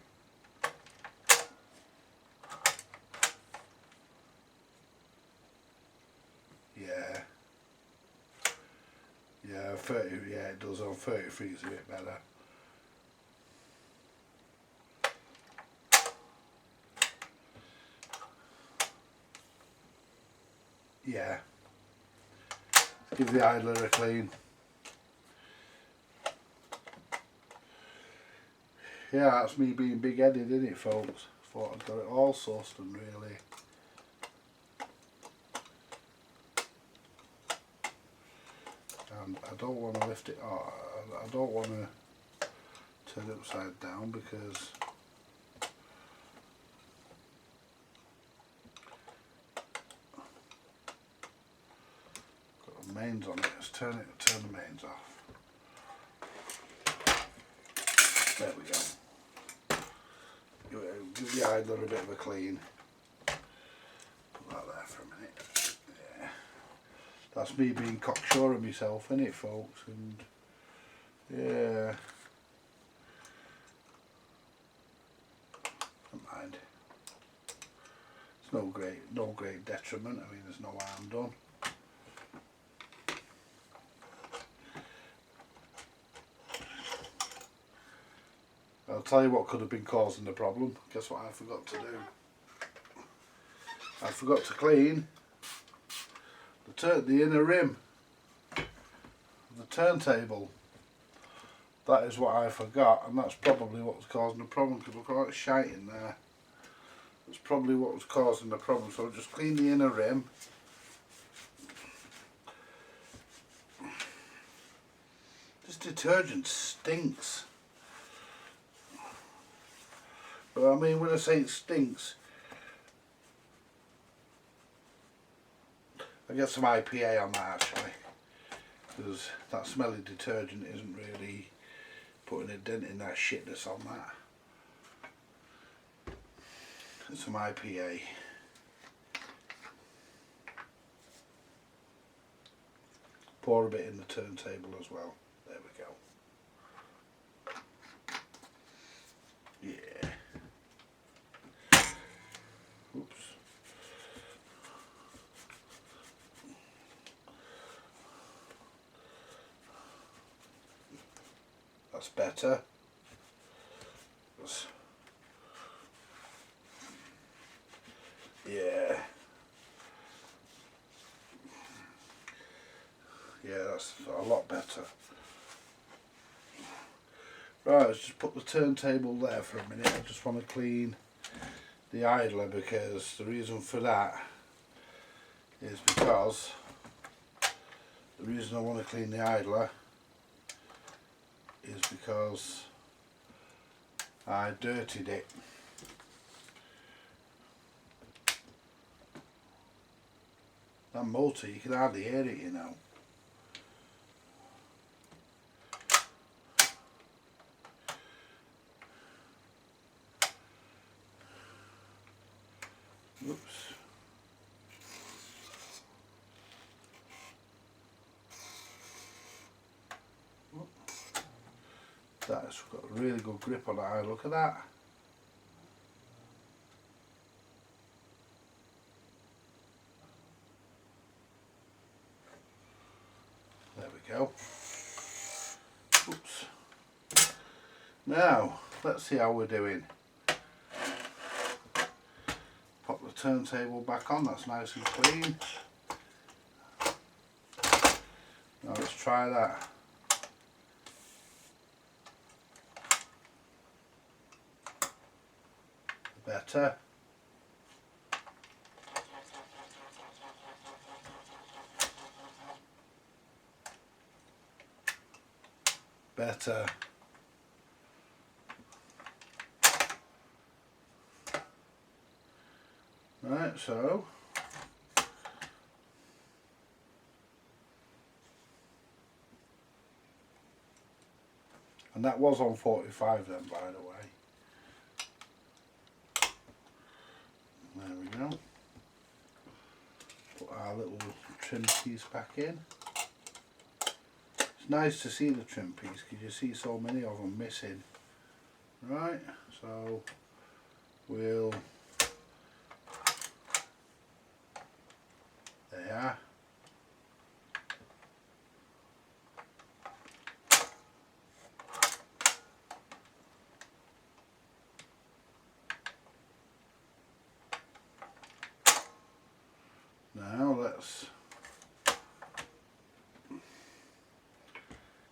Yeah. Yeah, 30, yeah it does. On 33 it's a bit better. Yeah, give the idler a clean. Yeah, that's me being big-headed, isn't it, folks? Thought I'd got it all sauced and really. And I don't want to lift it, I don't want to turn it upside down because mains on it. Let's turn the mains off. There we go. Give the idler a bit of a clean. Put that there for a minute. Yeah. That's me being cocksure of myself, isn't it, folks? And yeah. Don't mind. It's no great detriment. I mean, there's no harm done. I'll tell you what could have been causing the problem. Guess what I forgot to do? I forgot to clean the inner rim of the turntable. That is what I forgot, and that's probably what was causing the problem, because look at all that shite in there. That's probably what was causing the problem. So I'll just clean the inner rim. This detergent stinks. But I mean, when I say it stinks, I get some IPA on that actually, because that smelly detergent isn't really putting a dent in that shitness on that. Get some IPA. Pour a bit in the turntable as well. There we go. Yeah. Oops. That's better. Yeah. Yeah, that's a lot better. Right, let's just put the turntable there for a minute. I just want to clean the idler, because the reason for that is because the reason I want to clean the idler is because I dirtied it. That motor, you can hardly hear it, you know. Oops. That's got a really good grip on it. Look at that. There we go. Oops. Now, let's see how we're doing. Pop the turntable back on, that's nice and clean. Now let's try that. Better. Better. Right, so and that was on 45 then, by the way. There we go. Put our little trim piece back in. It's nice to see the trim piece because you see so many of them missing. Right, so we'll, there you are. Now let's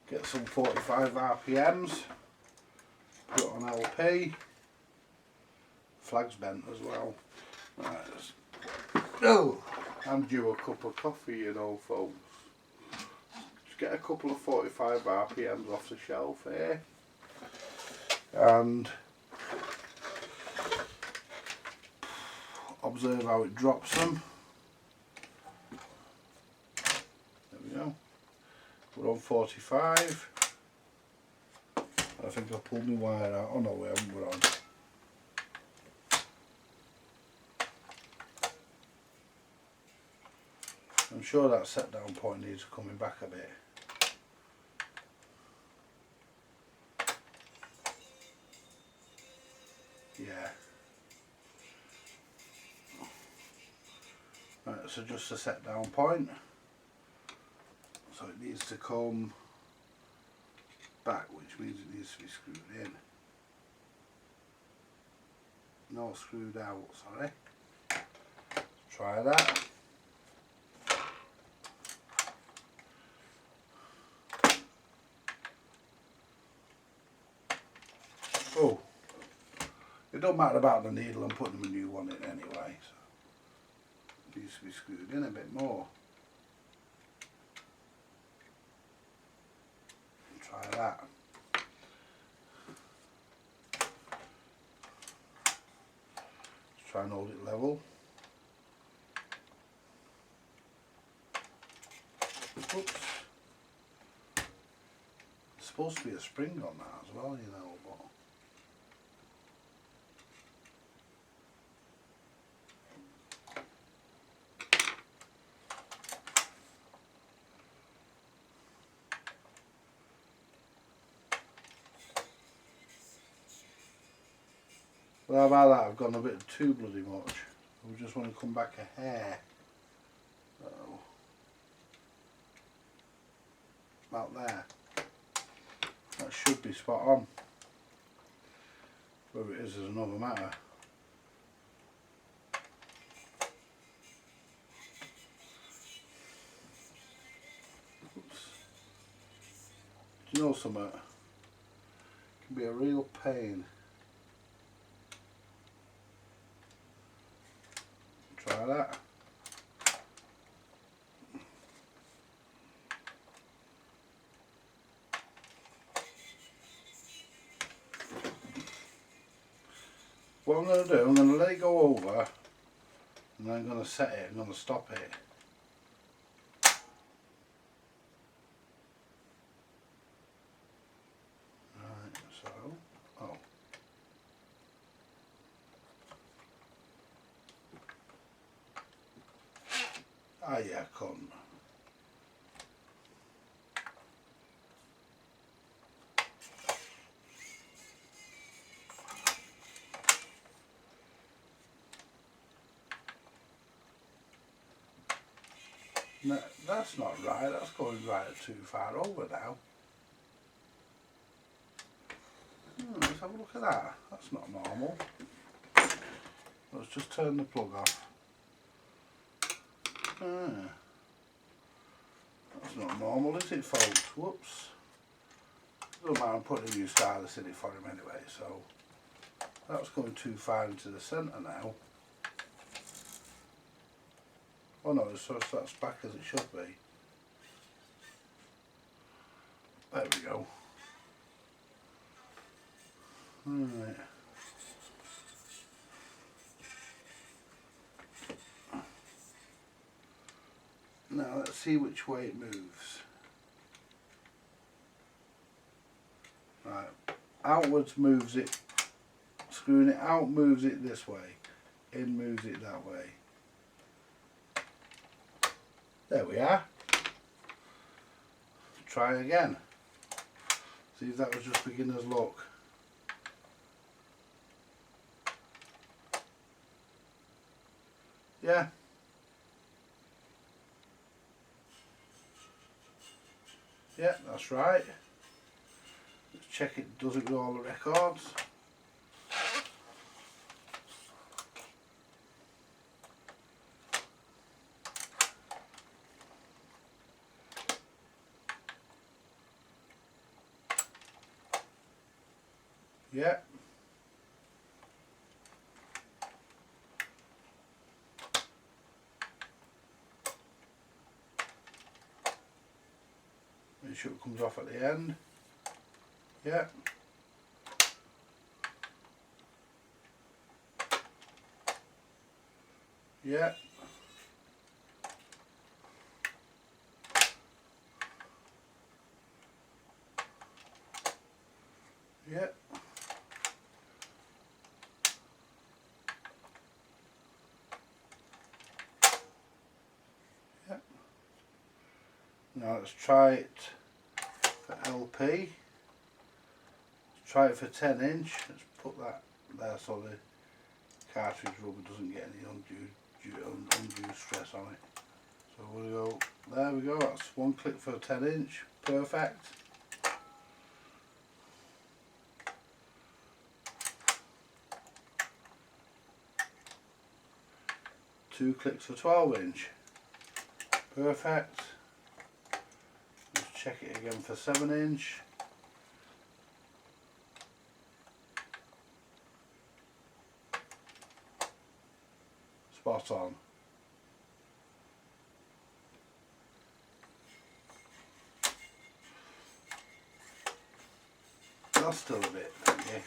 get some 45 RPMs, put it on LP, flag's bent as well. Right, oh, I'm due a cup of coffee, you know, folks. Just get a couple of 45 RPMs off the shelf here and observe how it drops them. We're on 45. I think I pulled my wire out. Oh no, we haven't. We're on. I'm sure that set down point needs coming back a bit. Yeah. Right, so just a set down point. So it needs to come back, which means it needs to be screwed in. No, screwed out, sorry. Try that. Oh, it don't matter about the needle, I'm putting a new one in anyway. So it needs to be screwed in a bit more. Try that. Let's try and hold it level. Oops. There's supposed to be a spring on that as well, you know, but well, how about that? I've gone a bit too bloody much. I just want to come back a hair. So, about there. That should be spot on. Whether it is another matter. Oops. Do you know something? It can be a real pain. Try that. What I'm going to do, I'm going to let it go over and then I'm going to set it, I'm going to stop it Ah, yeah, cunt. No, that's not right. That's going right too far over now. Let's have a look at that. That's not normal. Let's just turn the plug off. Ah, that's not normal, is it, folks? Whoops. Doesn't matter, I'm putting a new stylus in it for him anyway, so that's going too far into the centre now. Oh no, so that's back as it should be. There we go. Right. Now let's see which way it moves. Right. Outwards moves it. Screwing it out moves it this way. In moves it that way. There we are. Try again. See if that was just beginner's luck. Yeah. Yeah, that's right. Let's check it does it with all the records. Yeah. Make sure it comes off at the end. Yeah. Yeah. Yeah. Yeah. Now let's try it for LP. Let's try it for 10 inch. Let's put that there so the cartridge rubber doesn't get any undue stress on it. So we'll go, there we go, that's one click for 10 inch, perfect. Two clicks for 12 inch, perfect. Let's check it again for 7 inch. Spot on. That's still a bit thingy.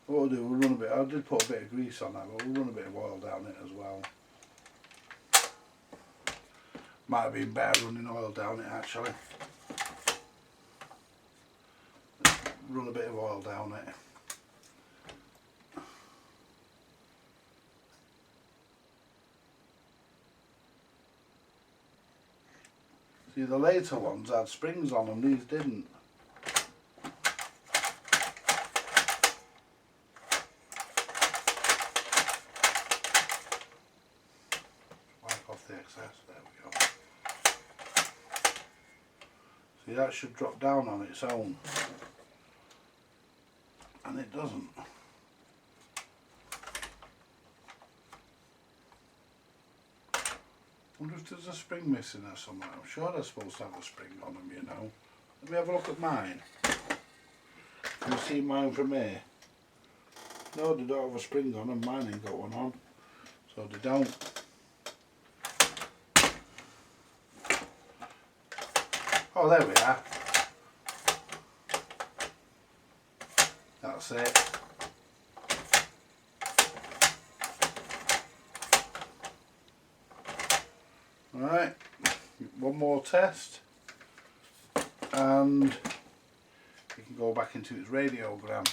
What we'll do, we'll run a bit, I did put a bit of grease on that, but we'll run a bit of oil down it as well. Might have been better running oil down it actually. Run a bit of oil down it. See, the later ones had springs on them, these didn't. Wipe off the excess, there we go. See, that should drop down on its own. And it doesn't. I wonder if there's a spring missing or somewhere. I'm sure they're supposed to have a spring on them, you know. Let me have a look at mine. Can you see mine from here? No, they don't have a spring on them. Mine ain't got one on. So they don't. Oh, there we are. That's it. Right, one more test and it can go back into its radiogram.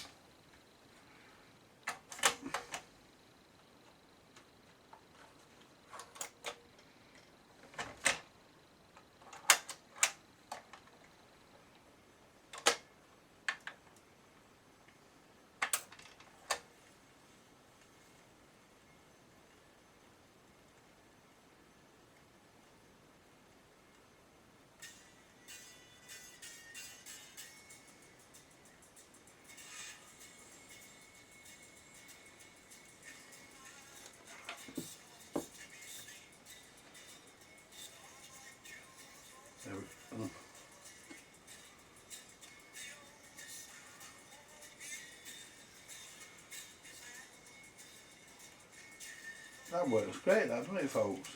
That works great, that, doesn't it, folks?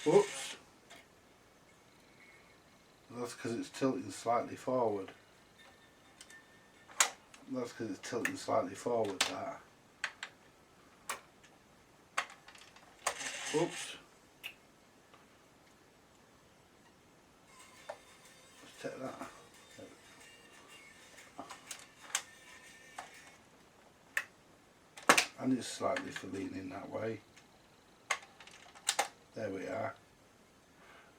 Whoops. That's because it's tilting slightly forward. That's because it's tilting slightly forward, that. Oops. Let's take that. And it's slightly leaning that way. There we are.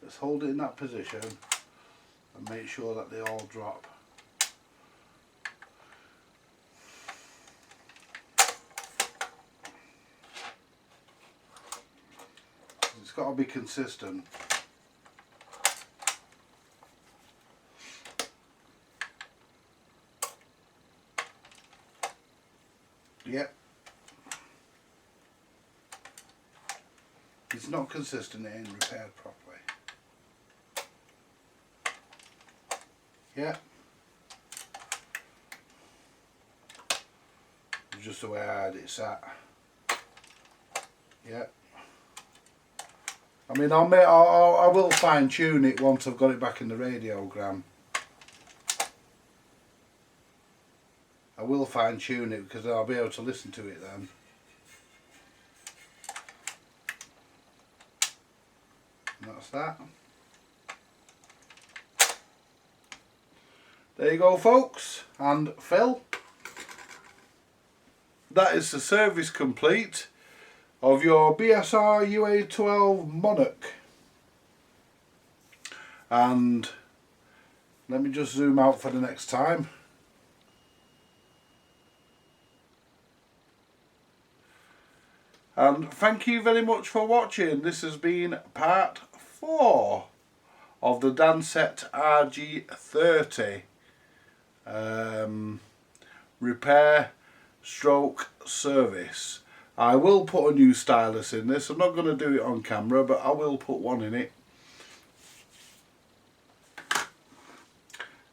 Let's hold it in that position and make sure that they all drop. It's got to be consistent. Yep. It's not consistent, it ain't repaired properly. Yeah. It's just the way I had it sat. Yeah. I mean, I will fine tune it once I've got it back in the radiogram. I will fine tune it because I'll be able to listen to it then. And that's that. There you go, folks, and Phil. That is the service complete of your BSR UA12 Monarch. And let me just zoom out for the next time. And thank you very much for watching. This has been part 4 of the DANSETTE RG30 repair stroke service. I will put a new stylus in this. I'm not going to do it on camera, but I will put one in it.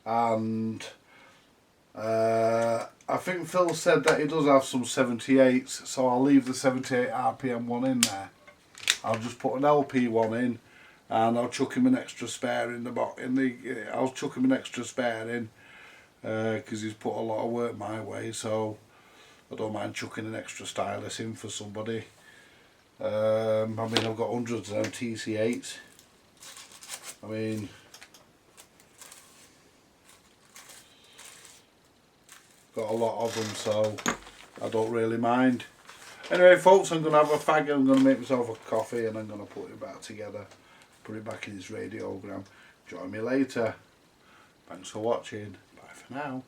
And I think Phil said that he does have some 78s, so I'll leave the 78 RPM one in there. I'll just put an LP one in, and I'll chuck him an extra spare in the I'll chuck him an extra spare in because he's put a lot of work my way, so I don't mind chucking an extra stylus in for somebody. I mean, I've got hundreds of them TC8s. I mean, got a lot of them, so I don't really mind. Anyway, folks, I'm going to have a fag, I'm going to make myself a coffee, and I'm going to put it back together, put it back in its radiogram. Join me later. Thanks for watching. Bye for now.